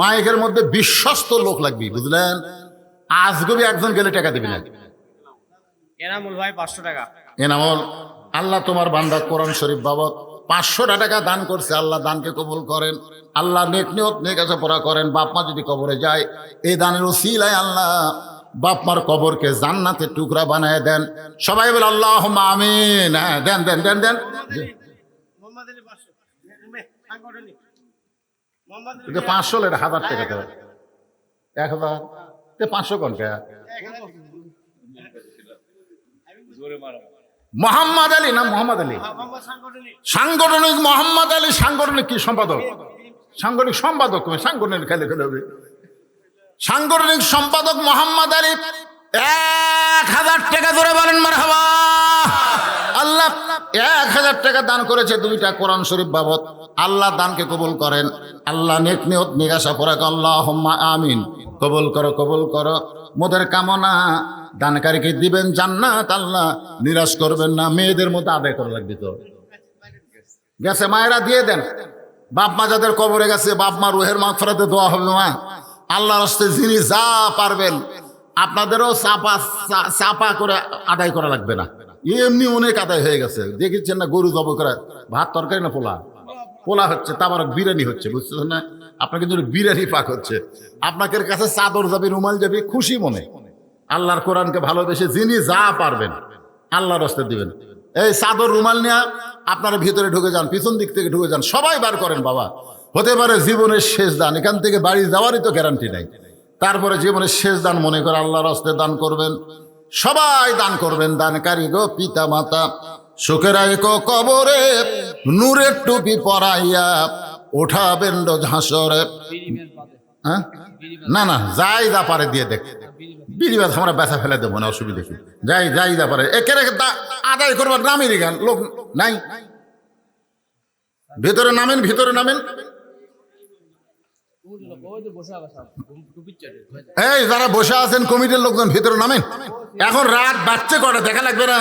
মায়ের মধ্যে বিশ্বস্ত লোক লাগবে, বুঝলেন? আজগবি একজন গেলে টাকা দিবি না। এনামুল ভাই 500 টাকা। এনামুল, আল্লাহ তোমার বান্দা কোরআন শরীফ বাবদ 500 টাকা দান করছে। আল্লাহ দানকে কবুল করেন। আল্লাহ নেক নিয়ত নেক আশা পড়া করেন। বাপ মা যদি কবরে যায়, এই দানের ওসিলায় আল্লাহ বাপ মার কবরকে জান্নাতের টুকরা বানায় দেন। সবাই বলে আল্লাহুম্মা আমিন। হ্যাঁ, দেন দেন দেন দেন। মোহাম্মদ আলী 500, সাংগঠনিক মোহাম্মদ আলী 500 এটা 1000 টাকা তো 1000 500 কোন কে? মোহাম্মদ আলী না মোহাম্মদ আলী? সাংগঠনিক মোহাম্মদ আলী। সাংগঠনিক কি সম্পাদক? সাংগঠনিক সম্পাদক, সাংগঠনিক খেলে খেলে হবে। সাংগঠনিক সম্পাদক মোহাম্মদ আলী 1000 টাকা ধরে বলেন মারহাবা। আল্লাহ 1000 টাকা দান করেছে 2টা কোরআন শরীফ বাবদ। আল্লাহ দানকে কবুল করেন। আল্লাহ নেক নিয়ত নিগাসা পড়াক আল্লাহুম্মা আমিন। কবুল করো, কবুল করো। মোদের কামনা দানকারীকে দিবেন জান্নাত, আল্লাহ নিরাশ করবেন না। মেয়েদের মধ্যে আদায় করা লাগবে তো গেছে, মায়েরা দিয়ে দেন। বাপ মা যাদের কবরে গেছে, বাপ মা রুহের মাগফিরাতে দোয়া হবে। মা আল্লাহর রাস্তায় যিনি যা পারবেন, আপনাদেরও চাপা করে আদায় করা লাগবে না। এমনি অনেক আদায় হয়ে গেছে, দেখেছেন না? গরু জব করে ভাত তরকারি না পোলা হচ্ছে, তারপর বিরিয়ানি হচ্ছে, বুঝতেছেন না? আপনাকে যদি বিরিয়ানি পাক হচ্ছে, আপনাদের কাছে চাদর যাবে, রুমাল যাবে, খুশি মনে। আল্লাহর কোরআনকে ভালোবেসে যিনি যা পারবেন আল্লাহর রাস্তায় দিবেন। এই চাদর রুমাল নিয়ে আপনারা ভিতরে ঢুকে যান, পিছন দিক থেকে ঢুকে যান, সবাই বার করেন। বাবা, হতে পারে জীবনের শেষ দান, এখান থেকে বাড়ি যাওয়ারই তো গ্যারান্টি নাই। তারপরে জীবনের শেষ দান মনে করে আল্লাহর রাস্তায় দান করবেন। সবাই দান করবেন। দানকারী গো পিতা মাতা, সুখের আইকো কবরে, নূরের টুপি পরাইয়া ওঠাবেন রোজ হাসরে। হ্যাঁ, না না, যাই যা পারে দিয়ে দেখ। বিড়িবাদ আমরা বেচা ফেলে দেবো না, অসুবিধা কি? যাই যাই যা পারে একে আদায় করবার নামেরই গান লোক নাই। ভিতরে নামেন, ভিতরে নামেন। এই যারা বসে আছেন কমিটির লোকজন, ভিতরে নামেন। এখন রাত বাচ্চা করে দেখা লাগবে না?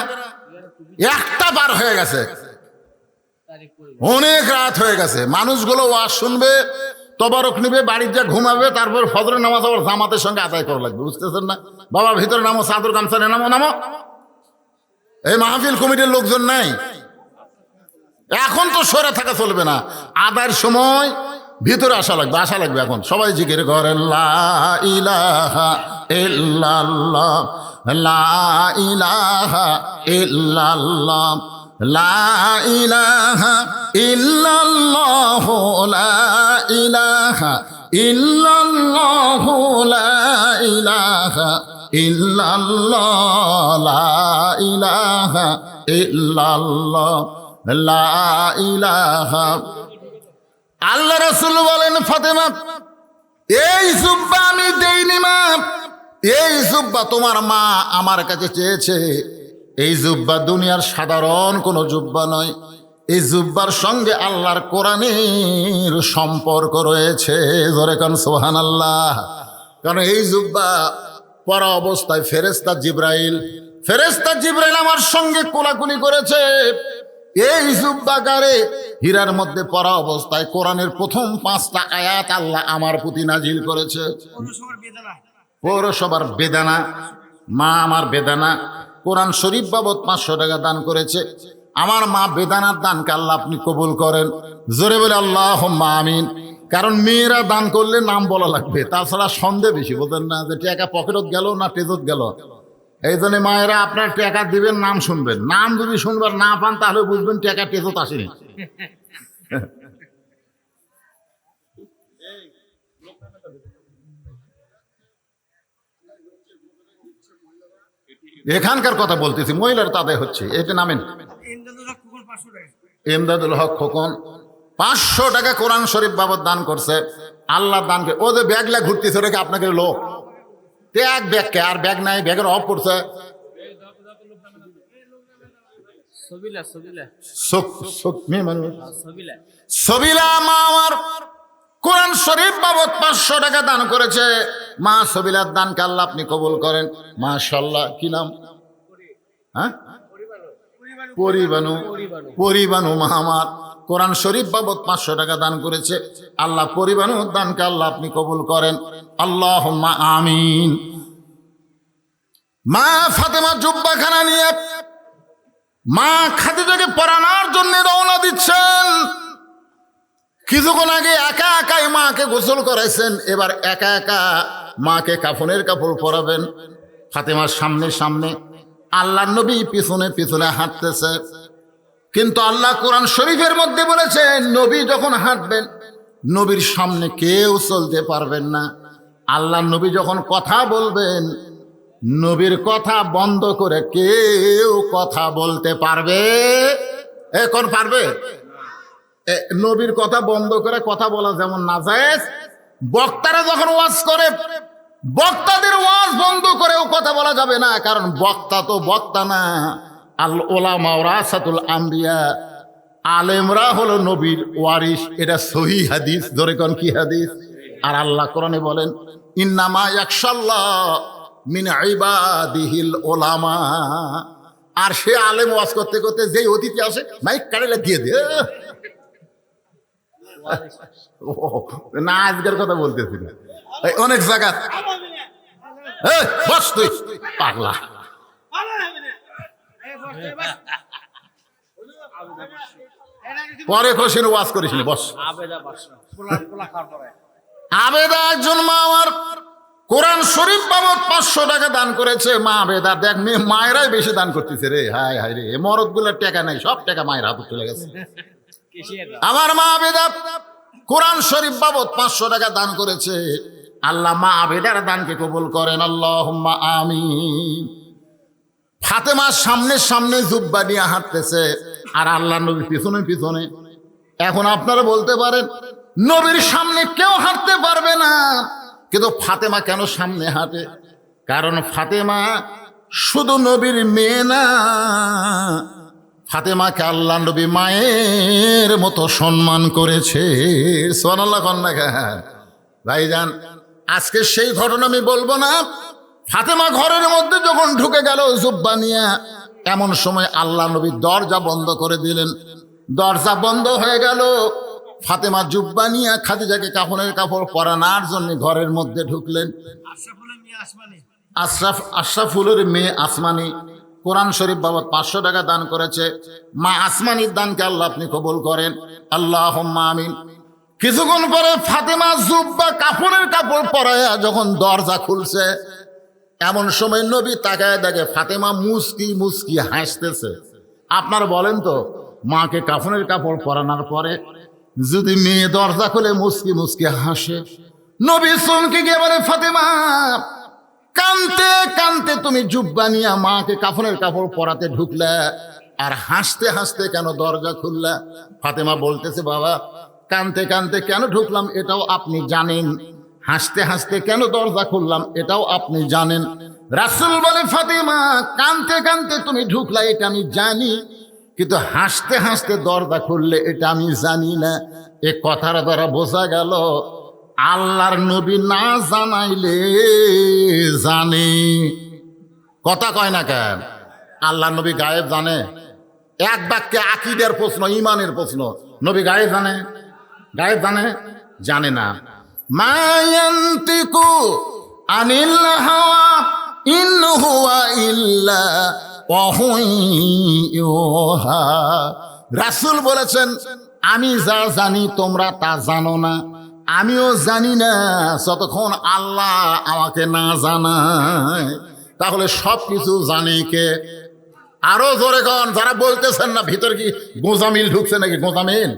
1টা বার হয়ে গেছে, অনেক রাত হয়ে গেছে। মানুষগুলো ওয়াজ শুনবে, তবারক নিবে, বাড়ির যা ঘুমাবে, তারপর ফজরের নামাজ আবার জামাতের সঙ্গে আদায় করা লাগবে, বুঝতেছেন না? বাবা ভিতরে নামো, চাদর গামছা নিয়ে নামো, নামো। এই মাহফিল কমিটির লোকজন নাই, এখন তো সরে থাকা চলবে না। আদায়ের সময় ভিতরে আসা লাগবে, আসা লাগবে। এখন সবাই জিকির করেন লা ইলাহা ইল্লাল্লাহ, লা ইলাহা ইল্লাল্লাহ, লা ইলাহা ইল্লাল্লাহ, লা ইলাহা ইল্লাল্লাহ, লা ইলাহা ইল্লাল্লাহ, লা ইলাহা ইল্লাল্লাহ, লা ইলাহা। আল্লাহ রাসূল বলেন, ফাতেমা এই জুব্বা আমি দেইনি মা, এই জুব্বা তোমার মা আমার কাছে চেয়েছে। এই জুব্বা দুনিয়ার সাধারণ কোনো জুব্বা নয়, এই জুব্বার সঙ্গে আল্লাহর কোরআনের সম্পর্ক রয়েছে। জোরে কান সুবহানাল্লাহ। কারণ এই জুব্বা পরা অবস্থায় ফেরেশতা জিবরাইল আমার সঙ্গে কোলাকুলি করেছে। এই জুব্বাকারে হীরার মধ্যে পরা অবস্থায় কোরআনের প্রথম 5টা আয়াত আল্লাহ আমার প্রতি নাজিল করেছে। পৌরসভার বেদানা, মা আমার বেদানা কোরআন শরীফ বাবদ 500 টাকা দান করেছে। আমার মা বেদানার দানকে আল্লাহ আপনি কবুল করেন। জোরে বলে আল্লাহুম্মা আমিন। কারণ মেয়েরা দান করলে নাম বলা লাগবে, তাছাড়া সন্দেহ বেশি, বলতেন না যে টাকা পকেটত গেল না টেজত গেল। এই জন্য মায়েরা আপনার টাকা দিবেন, নাম শুনবেন। নাম যদি শুনবার না পান তাহলে বুঝবেন টাকা টেজত আসেনি। এখানকার কথা বলতেছি, মহিলার তাদের হচ্ছে। এটা নামেন ইমদাদুল হক খোকন 500 টাকা কোরআন শরীফ বাবদ দান করছে। আল্লাহ দানকে ও যে ব্যাগলা ঘুরতেছে, ওটাকে আপনাকে লোক তে এক ব্যাগকে আর ব্যাগ নাই, ব্যাগের অফ করছে। সবিলা সবিলা মেয়ে মানুষ সবিলা সবিলা মা আমার কোরআন শরীফ বাবদ 500 টাকা দান করেছে। মা সবিলার দানকে আল্লাহ আপনি কবুল করেন। মাশাআল্লাহ। কি নাম? হ্যাঁ, পরিবানু মা আমার কোরআন শরীফ বাবদ 500 টাকা দান করেছে। আল্লাহ পরিবানুর দানকে আল্লাহ আপনি কবুল করেন। আল্লাহুম্মা আমিন। মা ফাতেমা জুব্বাখানা নিয়ে মা খাদিজাকে পরানোর জন্য রওনা দিচ্ছেন। কিছুক্ষণ আগে একা একাই মাকে গোসল করাইছেন, এবার একা একা মাকে কাফনের কাপড় পরাবেন। ফাতেমার সামনে সামনে, আল্লাহ নবী পিছনে পিছনে হাঁটতেছে। কিন্তু আল্লাহ কোরআন শরীফের মধ্যে বলেছেন নবী যখন হাঁটবেন নবীর সামনে কেউ চলতে পারবেন না। আল্লাহ নবী যখন কথা বলবেন নবীর কথা বন্ধ করে কেউ কথা বলতে পারবে? এখন পারবে? নবীর কথা বন্ধ করে কথা বলা যেমন নাজায়েজ, বক্তারা যখন ওয়াজ করে বক্তাদের ওয়াজ বন্ধ করেও কথা বলা যাবে না, কারণ বক্তা তো বক্তা না। আল উলামা ওয়ারাসাতুল আম্বিয়া, আলেমরা হলো নবীর ওয়ারিস। এটা সহিহ হাদিস। ধরে কোন কি হাদিস? আর আল্লাহ কোরআনে বলেন ইন্নামা ইয়াখশাল্লাহ মিন ইবাদিহিল উলামা। আর সে আলেম ওয়াজ করতে করতে যেই অতিথি আসে মাইক কাড়লে দিয়ে দে। না, আজকের কথা বলতেছি না, অনেক জায়গা। বস তুই পাগলা। পরে খসিন ওয়াজ করিস নি, বস। আবেদা একজন মা আমার কোরআন শরীফ বাবদ 500 টাকা দান করেছে। মা আবেদা দেখ, মেয়ে মায়েরাই বেশি দান করতেছে রে। হায় হায় রে, মরদ গুলোর টাকা নাই, সব টাকা মায়ের হাতে চলে গেছে। আমার মা আবেদা কোরআন শরীফ বাবদ 500 টাকা দান করেছে। আল্লাহ মা আবেদার দানকে কবুল করেন। আল্লাহুম্মা আমিন। ফাতেমার সামনে সামনে জুব্বা নিয়ে হাঁটতেছে আর আল্লাহ নবী পিছনে পিছনে। এখন আপনারা বলতে পারেন নবীর সামনে কেউ হাঁটতে পারবে না, কিন্তু ফাতেমা কেন সামনে হাঁটে? কারণ ফাতেমা শুধু নবীর মেয়ে না, ফাতেমাকে আল্লাহ নবী মায়ের মতো সম্মান করেছে। সুবহানাল্লাহ কন্যা ভাইজান, আজকে সেই ঘটনা আমি বলবো না। ফাতেমা ঘরের মধ্যে যখন ঢুকে গেল জুব্বা নিয়ে, এমন সময় আল্লাহ নবী দরজা বন্ধ করে দিলেন। দরজা বন্ধ হয়ে গেল। ফাতেমা জুব্বা নিয়ে খাদিজাকে কাফনের কাপড় পরানোর জন্য ঘরের মধ্যে ঢুকলেন। আশরাফুলের মেয়ে আসমানি কোরআন শরীফ বাবদ 500 টাকা দান করেছে। মা আসমানির দানকে আল্লাহ আপনি কবুল করেন। আল্লাহুম্মা আমিন। কিছুক্ষণ পরে ফাতেমা জুব্বা কাফনের কাপড় পরায়া যখন দরজা খুলছে, এমন সময় নবী তাকায় দেখে ফাতেমা মুস্কি মুস্কি হাসতেছে। আপনারা বলেন তো, মাকে কাফনের কাপড় পরানোর পরে যদি মেয়ে দরজা খুলে মুস্কি মুস্কি হাসে, নবী চমকে গিয়ে বলে ফাতেমা কানতে কানতে তুমি জুব্বা নিয়া মাকে কাফনের কাপড় পরাতে ঢুকলা, আর হাসতে হাসতে কেন দরজা খুললা? ফাতেমা বলতেছে বাবা কানতে কানতে কেন ঢুকলাম এটাও আপনি জানেন, হাসতে হাসতে কেন দরজা খুললাম এটাও আপনি জানেন। রাসূল বলে ফাতেমা কানতে কানতে তুমি ঢুকলা এটা আমি জানি, কিন্তু হাসতে হাসতে দরজা খুললে এটা আমি জানি না। এ কথার দ্বারা বোঝা গেল আল্লাহর নবী না জানাইলে জানে। কথা কয় না কেন? আল্লাহর নবী গায়েব জানে? এক বাক্যে আকীদার প্রশ্ন, ঈমানের প্রশ্ন। নবী গায়েব জানে? গায়েব জানে? জানে না। মা ইয়ান্তিকু আনিল হাওয়া ইন হুয়া ইল্লা ওয়াহয়ুন ইউহা। রাসূল বলেছেন আমি যা জানি তোমরা তা জানো না, আমিও জানি না যতক্ষণ আল্লাহ আমাকে না জানায়। তাহলে সব কিছু জানে কে? আরো জোরে কন যারা বলতেছেন না, ভিতর কি গোজামিল ঢুকছে নাকি? গোজামিল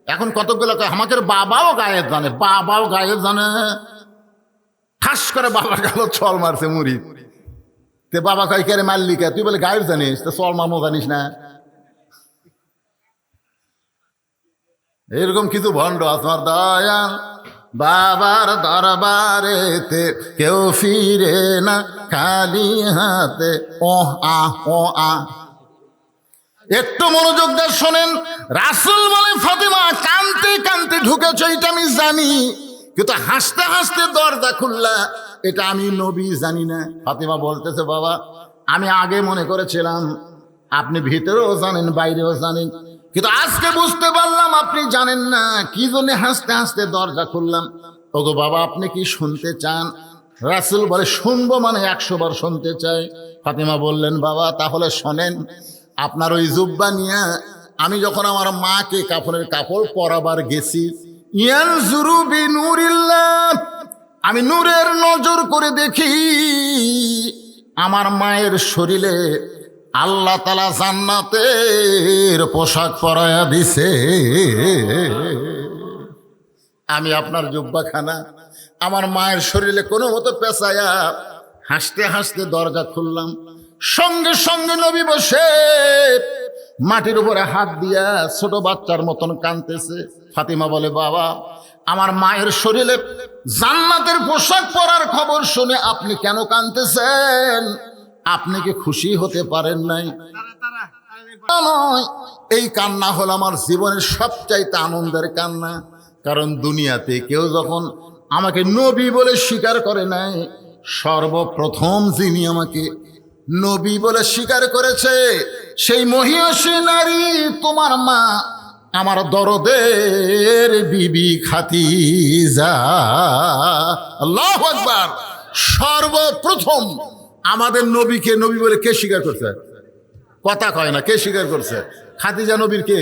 এখন কতগুলো আমাকে বাবাও গায়েব জানে, বাবাও গায়েব জানে। ঠাস করে বাবা গেল ছল মারছে মুড়ি, তে বাবা কয় কে রে মারলি কে? তুই বলে গায়েব জানিস, তো ছল মারমো জানিস না? এরকম কিছু ভণ্ড তোমার দয়াল বাবার দরবারেতে কেউ ফিরে না খালি হাতে। ও আ ও আ, একটু মনোযোগ দিয়ে শোনেন। রাসূল বলে ফাতেমা কাঁদতে কাঁদতে ঢুকেছে এটা আমি জানি, কিন্তু হাসতে হাসতে দরজা খুললা এটা আমি নবী জানি না। ফাতেমা বলতেছে বাবা আমি আগে মনে করেছিলাম আপনি ভিতরেও জানেন বাইরেও জানেন, কিন্তু আজকে বুঝতে পারলাম আপনি জানেন না, কি জন্য হাসতে হাসতে দরজা খুললাম। ওগো বাবা আপনি কি শুনতে চান? রাসূল বলে শুনবো মানে 100 বার শুনতে চাই। ফাতেমা বললেন বাবা তাহলে শোনেন, আপনার ওই জুব্বা নিয়ে আমি যখন আমার মাকে কাফনের কাপড় পরাবার গেছি, ইয়ানজুরু বিনুরিল্লাহ, আমি নূরের নজর করে দেখি আমার মায়ের শরীরে আল্লাহ তাআলা জান্নাতের পোশাক পরায়া দিছে। আমি আপনার জুব্বাখানা আমার মায়ের শরীরে কোনো মতো পেঁচায়া হাসতে হাসতে দরজা খুললাম, সঙ্গে সঙ্গে নবী বসে মাটির উপরে হাত দিয়া ছোট বাচ্চার মতন কাঁদতেছে। ফাতিমা বলে বাবা আমার মায়ের শরীরে জান্নাতের পোশাক পরার খবর শুনে আপনি কেন কাঁদতেছেন? আপনি কি খুশি হতে পারেন নাই? নয়, এই কান্না হলো আমার জীবনের সবচাইতে আনন্দের কান্না। কারণ দুনিয়াতে কেউ যখন আমাকে নবী বলে স্বীকার করে নাই, সর্বপ্রথম যিনি আমাকে নবী বলে স্বীকার করেছে সেই মহিয়সী নারী তোমার মা, আমার দরদের বিবি খাদিজা। আল্লাহু আকবার। সর্বপ্রথম আমাদের নবীকে নবী বলে কে স্বীকার করছে? কথা কয় না, কে স্বীকার করছে? খাদিজা নবীর কে?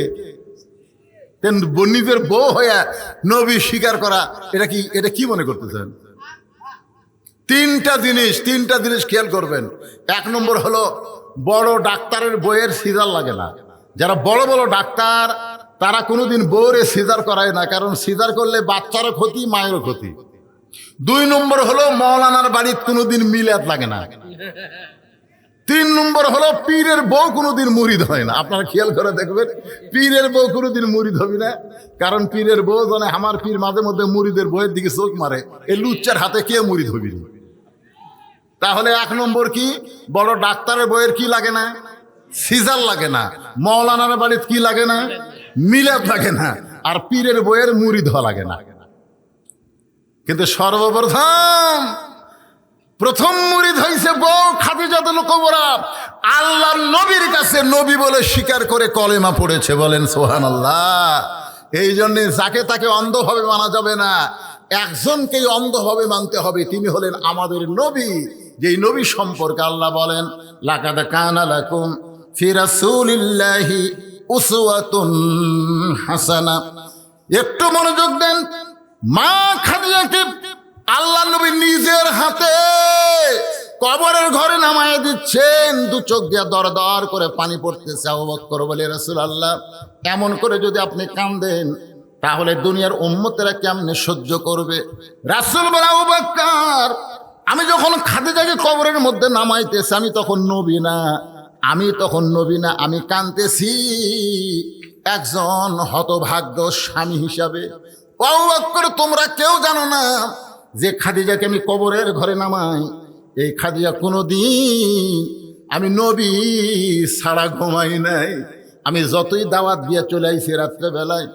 নিজের বউ হইয়া নবী স্বীকার করা, এটা কি মনে করতেছেন? তিনটা জিনিস খেয়াল করবেন। 1 নম্বর হলো বড় ডাক্তারের বইয়ের সিজার লাগে না। যারা বড় বড় ডাক্তার তারা কোনোদিন বউরে সিজার করায় না, কারণ সিজার করলে বাচ্চারও ক্ষতি মায়েরও ক্ষতি। 2 নম্বর হলো মৌলানার বাড়ির কোনোদিন মিলাদ লাগে না। 3 নম্বর হলো পীরের বউ কোনোদিন মুরিদ হয় না। আপনারা খেয়াল করে দেখবেন পীরের বউ কোনোদিন মুরিদ হবে না, কারণ পীরের বউ জানে আমার পীর মাঝে মধ্যে মুরিদের বউয়ের দিকে চোখ মারে, এই লুচ্চার হাতে কে মুরিদ হবি? তাহলে 1 নম্বর কি, বড় ডাক্তারের বইয়ের কি লাগে না? সিজার লাগে না। মৌলানার বাড়ির কি লাগে না? মিলাদ লাগে না। আর পীরের বইয়ের মুরিদ হওয়া লাগে না। কিন্তু প্রথম মুরিদ হয়েছে বউ খাদিজাতুল কুবরা। আল্লাহর নবীর কাছে নবী বলে স্বীকার করে কলেমা পড়েছে, বলেন সুবহানাল্লাহ। এই জন্য যাকে তাকে অন্ধভাবে মানা যাবে না, একজনকেই অন্ধভাবে মানতে হবে, তিনি হলেন আমাদের নবী। যেই নবী সম্পর্কে আল্লাহ বলেন লাকাদ কানা লাকুম ফি রাসূলিল্লাহি উসওয়াতুন হাসানা। একটু মনোযোগ দেন। মা খাদিজাকে আল্লাহ নবী নিজের হাতে কবরের ঘরে নামায় দিচ্ছেন, 2 চোখ দিয়ে দর দর করে পানি পড়তেছে। আবু বকর বলে রাসূলুল্লাহ এমন করে যদি আপনি কাঁদেন তাহলে দুনিয়ার উম্মতেরা কেমনে সহ্য করবে? রাসূল বলে আবু বকর আমি যখন খাদিজাকে কবরের মধ্যে নামাইতেছি আমি তখন নবী না, আমি কাঁদতেছি একজন হতভাগ্য স্বামী হিসাবে। আবু বকর তোমরা কেউ জানো না যে খাদিজাকে আমি কবরের ঘরে নামাই, এই খাদিজা কোনোদিন আমি নবী ছাড়া ঘুমাই নাই। আমি যতই দাওয়াত দিয়ে চলে আইছি রাত্রেবেলায়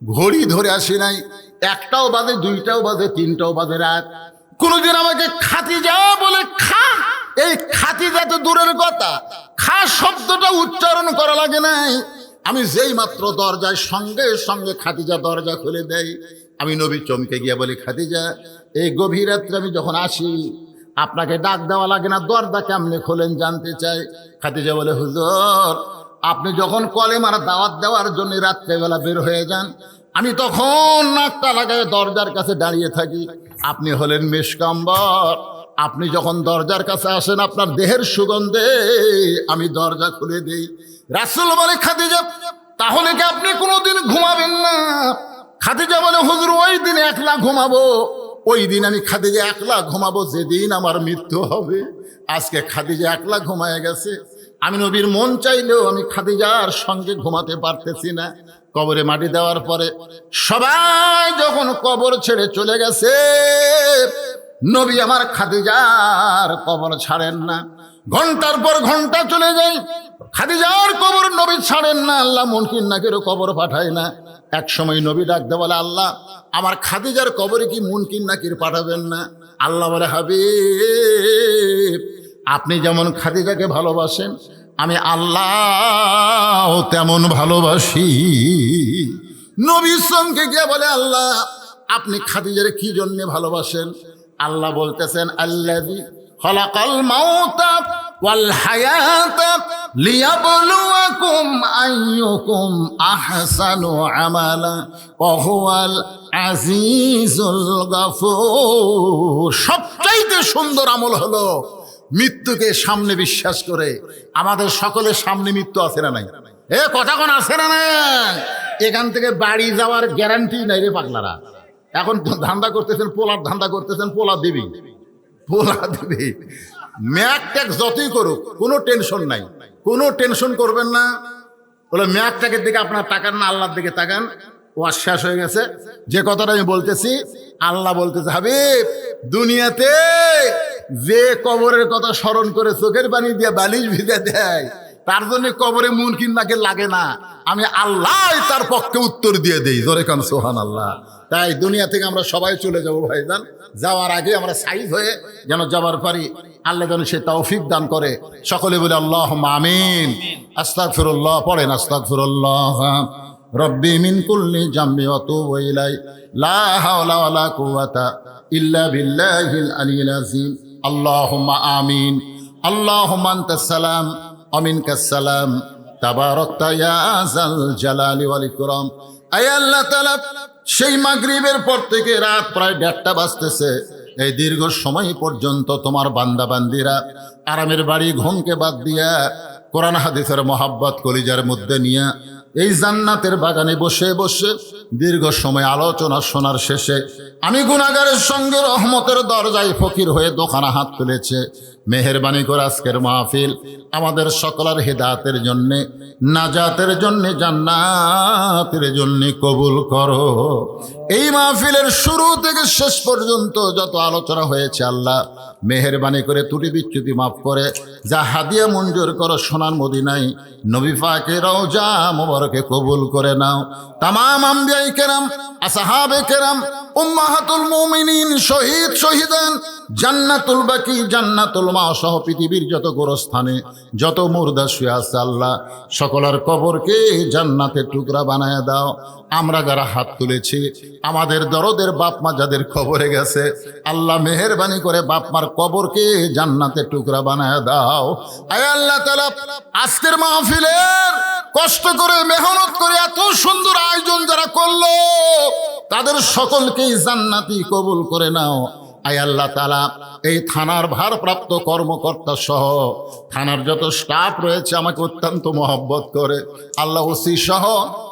ঘড়ি ধরে আসি নাই, 1টাও বাজে 2টাও বাজে 3টাও বাজে রাত। কোনোদিন আমাকে খাদিজা বলে এই খাদিজা তো দূরের কথা, শব্দটা উচ্চারণ করা লাগে নাই। আমি যেই মাত্র দরজায় সঙ্গে সঙ্গে খাদিজা দরজা খুলে দেয়, আমি নবী চমকে গিয়া বলি খাদিজা এই গভীর রাত্রে আমি যখন আসি আপনাকে ডাক দেওয়া লাগে না, দরজা কেমনে খোলেন জানতে চাই। খাদিজা বলে হুজুর আপনি যখন কলেমার দাওয়াত দেওয়ার জন্য রাত্রেবেলা বের হয়ে যান আমি তখন নাকটা লাগায় দরজার কাছে দাঁড়িয়ে থাকি। আপনি হলেন মেশকাম্বর, আপনি যখন দরজার কাছে আসেন আপনার দেহের সুগন্ধে আমি দরজা খুলে দেই। রাসূল বলে খাদিজা তাহলে কি আপনি কোনোদিন ঘুমাবেন না? খাদিজা বলে হুজুর ওই দিন একলা ঘুমাবো, ওই দিন আমি খাদিজা একলা ঘুমাবো যেদিন আমার মৃত্যু হবে। আজকে খাদিজা একলা ঘুমায় গেছে, আমি নবীর মন চাইলেও আমি খাদিজার সঙ্গে ঘুমাতে পারতেছি না। কবরে মাটি দেওয়ার পরে সবাই যখন কবর ছেড়ে চলে গেছে, নবী আমার খাদিজার কবর ছাড়েন না। ঘন্টার পর ঘন্টা চলে যায়, খাদিজার কবর নবী ছাড়েন না। আল্লাহ মুনকির নাকিরও কবর পাঠায় না। এক সময় নবী ডাকতে বলে, আল্লাহ আমার খাদিজার কবরে কি মুনকির নাকির পাঠাবেন না? আল্লাহ বলে, হাবিব আপনি যেমন খাদিজাকে ভালোবাসেন, আমি আল্লাহ তেমন ভালোবাসি। নবী চমকে গিয়ে বলে, আল্লাহ আপনি খাদিজারে কি জন্য ভালোবাসেন? আল্লাহ বলতেছেন, আল্লাযী খালাকাল মাউতা ওয়াল হায়াতা লিয়াবলুয়াকুম আইয়ুকুম আহসানু আমালা ওয়া হুয়াল আজিজুল গাফুর। সবচাইতে সুন্দর আমল হলো মৃত্যুকে সামনে বিশ্বাস করে। আমাদের সকলের সামনে মৃত্যু আছে না নাই? এ কথা কোন আছে না নাই? এখান থেকে বাড়ি যাওয়ার গ্যারান্টি নাই রে পাগলারা। এখন ধান্দা করতেছেন, পোলার ধান্দা করতেছেন, পোলা দিবি, পোলা দিবি। ম্যাক ট্যাক যতই করুক কোনো টেনশন নাই, কোনো টেনশন করবেন না। বলে ম্যাক ট্যাকের দিকে আপনার তাকান না, আল্লাহর দিকে তাকান। ওয়াজ শেষ হয়ে গেছে। যে কথাটা আমি বলতেছি, আল্লাহ বলতেছে, হাবিব দুনিয়াতে যে কবরের কথা স্মরণ করে চোখের পানি দিয়ে বালিশ ভিজে দেয়, তার জন্য কবরে মুনকির নাকির লাগে না। আমি আল্লাহ তার পক্ষে উত্তর দিয়ে দেই। জোরে কান সুবহানাল্লাহ। তাই দুনিয়া থেকে আমরা সবাই চলে যাব ভাইজান। যাওয়ার আগে আমরা সাইজ হয়ে যেন যাবার পারি, আল্লাহ যেন সে তৌফিক দান করে। সকলে বলে আল্লাহুম্মা আমিন। আস্তাগফিরুল্লাহ পড়েন, আস্তাগফিরুল্লাহ রব্বি মিন কুল্লি জামবি ওয়া তুবু ইলাই লা হাওলা ওয়ালা কুওয়াতা ইল্লা বিল্লাহিল আলিয়্যিল আযীম। আল্লাহুম্মা আমিন। আল্লাহুম্মা আনতাস সালাম ওয়া মিনকাস সালাম তাবারাকতা ইয়া যাল জালালি ওয়াল ইকরাম। আয় আল্লাহ তাআলা, সেই মাগরিবের পর থেকে রাত প্রায় 1:30টা বাজতেছে, এই দীর্ঘ সময় পর্যন্ত তোমার বান্দা বান্দিরা আরামের বাড়ি ঘুমকে বাদ দিয়া কোরআন হাদিসের মহাব্বত কলিজার মধ্যে নিয়ে এই জান্নাতের বাগানে বসে বসে দীর্ঘ সময় আলোচনা শোনার শেষে আমি গুনাহগারের সঙ্গে রহমতের দরজায় ফকির হয়ে দোকানে হাত তুলেছে। মেহেরবানি করে আজকের মাহফিল আমাদের সকলের হেদায়েতের জন্যে, নাজাতের জন্যে, জান্নাতের জন্যে কবুল করো। এই মাহফিলের শুরু থেকে শেষ পর্যন্ত যত আলোচনা হয়েছে আল্লাহ মেহেরবানি করে ত্রুটি বিচ্যুতি মাফ করে যা হাদিয়া মঞ্জুর করো সোনার মদিনায় নবী পাকের রওজা মোবারকে কবুল করে নাও। তামাম আম্বিয়ায়ে কেরাম, আসহাবে কেরাম, উম্মাহাতুল মুমিনিন, শহীদ শহীদান, জান্নাতুল বাকি, জান্নাতুল মা সহ পৃথিবীর যত গোরস্থানে যত মুর্দা শুয়ে আছে আল্লাহ সকলের কবরকে জান্নাতের টুকরা বানায় দাও। আমরা যারা হাত তুলেছি, আমাদের দরদের বাপ মা যাদের কবরে গেছে আল্লাহ মেহেরবানি করে বাপ মার কবরকে জান্নাতের টুকরা বানায় দাও। আয় আল্লাহ তাআলা, আজকের মাহফিলের কষ্ট করে মেহনত করে এত সুন্দর আয়োজন যারা করলো তাদের সকলকেই জান্নাতি কবুল করে নাও। আয় আল্লাহ তাআলা, এই থানার ভারপ্রাপ্ত কর্মকর্তা সহ থানার যত স্টাফ রয়েছে আমাকে অত্যন্ত মহব্বত করে আল্লাহ, ওসি সহ,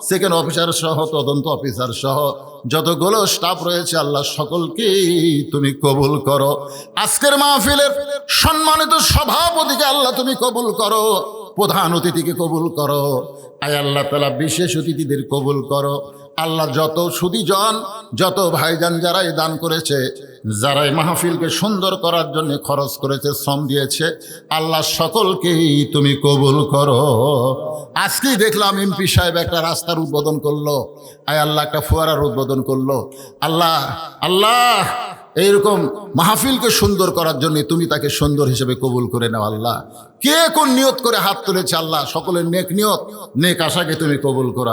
সেকেন্ড অফিসার সহ, তদন্ত অফিসার সহ যতগুলো স্টাফ রয়েছে আল্লাহ সকলকেই তুমি কবুল করো। আজকের মাহফিলের সম্মানিত সভাপতিকে আল্লাহ তুমি কবুল করো, প্রধান অতিথিকে কবুল করো। আয় আল্লাহ তাআলা, বিশেষ অতিথিদের কবুল করো। আল্লাহ যত সুদীজন, যত ভাইজান যারা এই দান করেছে, যারা এই মাহফিলকে সুন্দর করার জন্য খরচ করেছে, শ্রম দিয়েছে, আল্লাহ সকলকেই তুমি কবুল করো। আজকেই দেখলাম এমপি সাহেব একটা রাস্তার উদ্বোধন করলো, আয় আল্লাহ একটা ফোয়ারার উদ্বোধন করলো। আল্লাহ আল্লাহ এইরকম মাহফিলকে সুন্দর করার জন্য তুমি তাকে সুন্দর হিসেবে কবুল করে নাও। আল্লাহ কে কোন নিয়ত করে হাত তুলেছে আল্লাহ সকলের নেক নিয়ত, নেক আশাকে তুমি কবুল করো।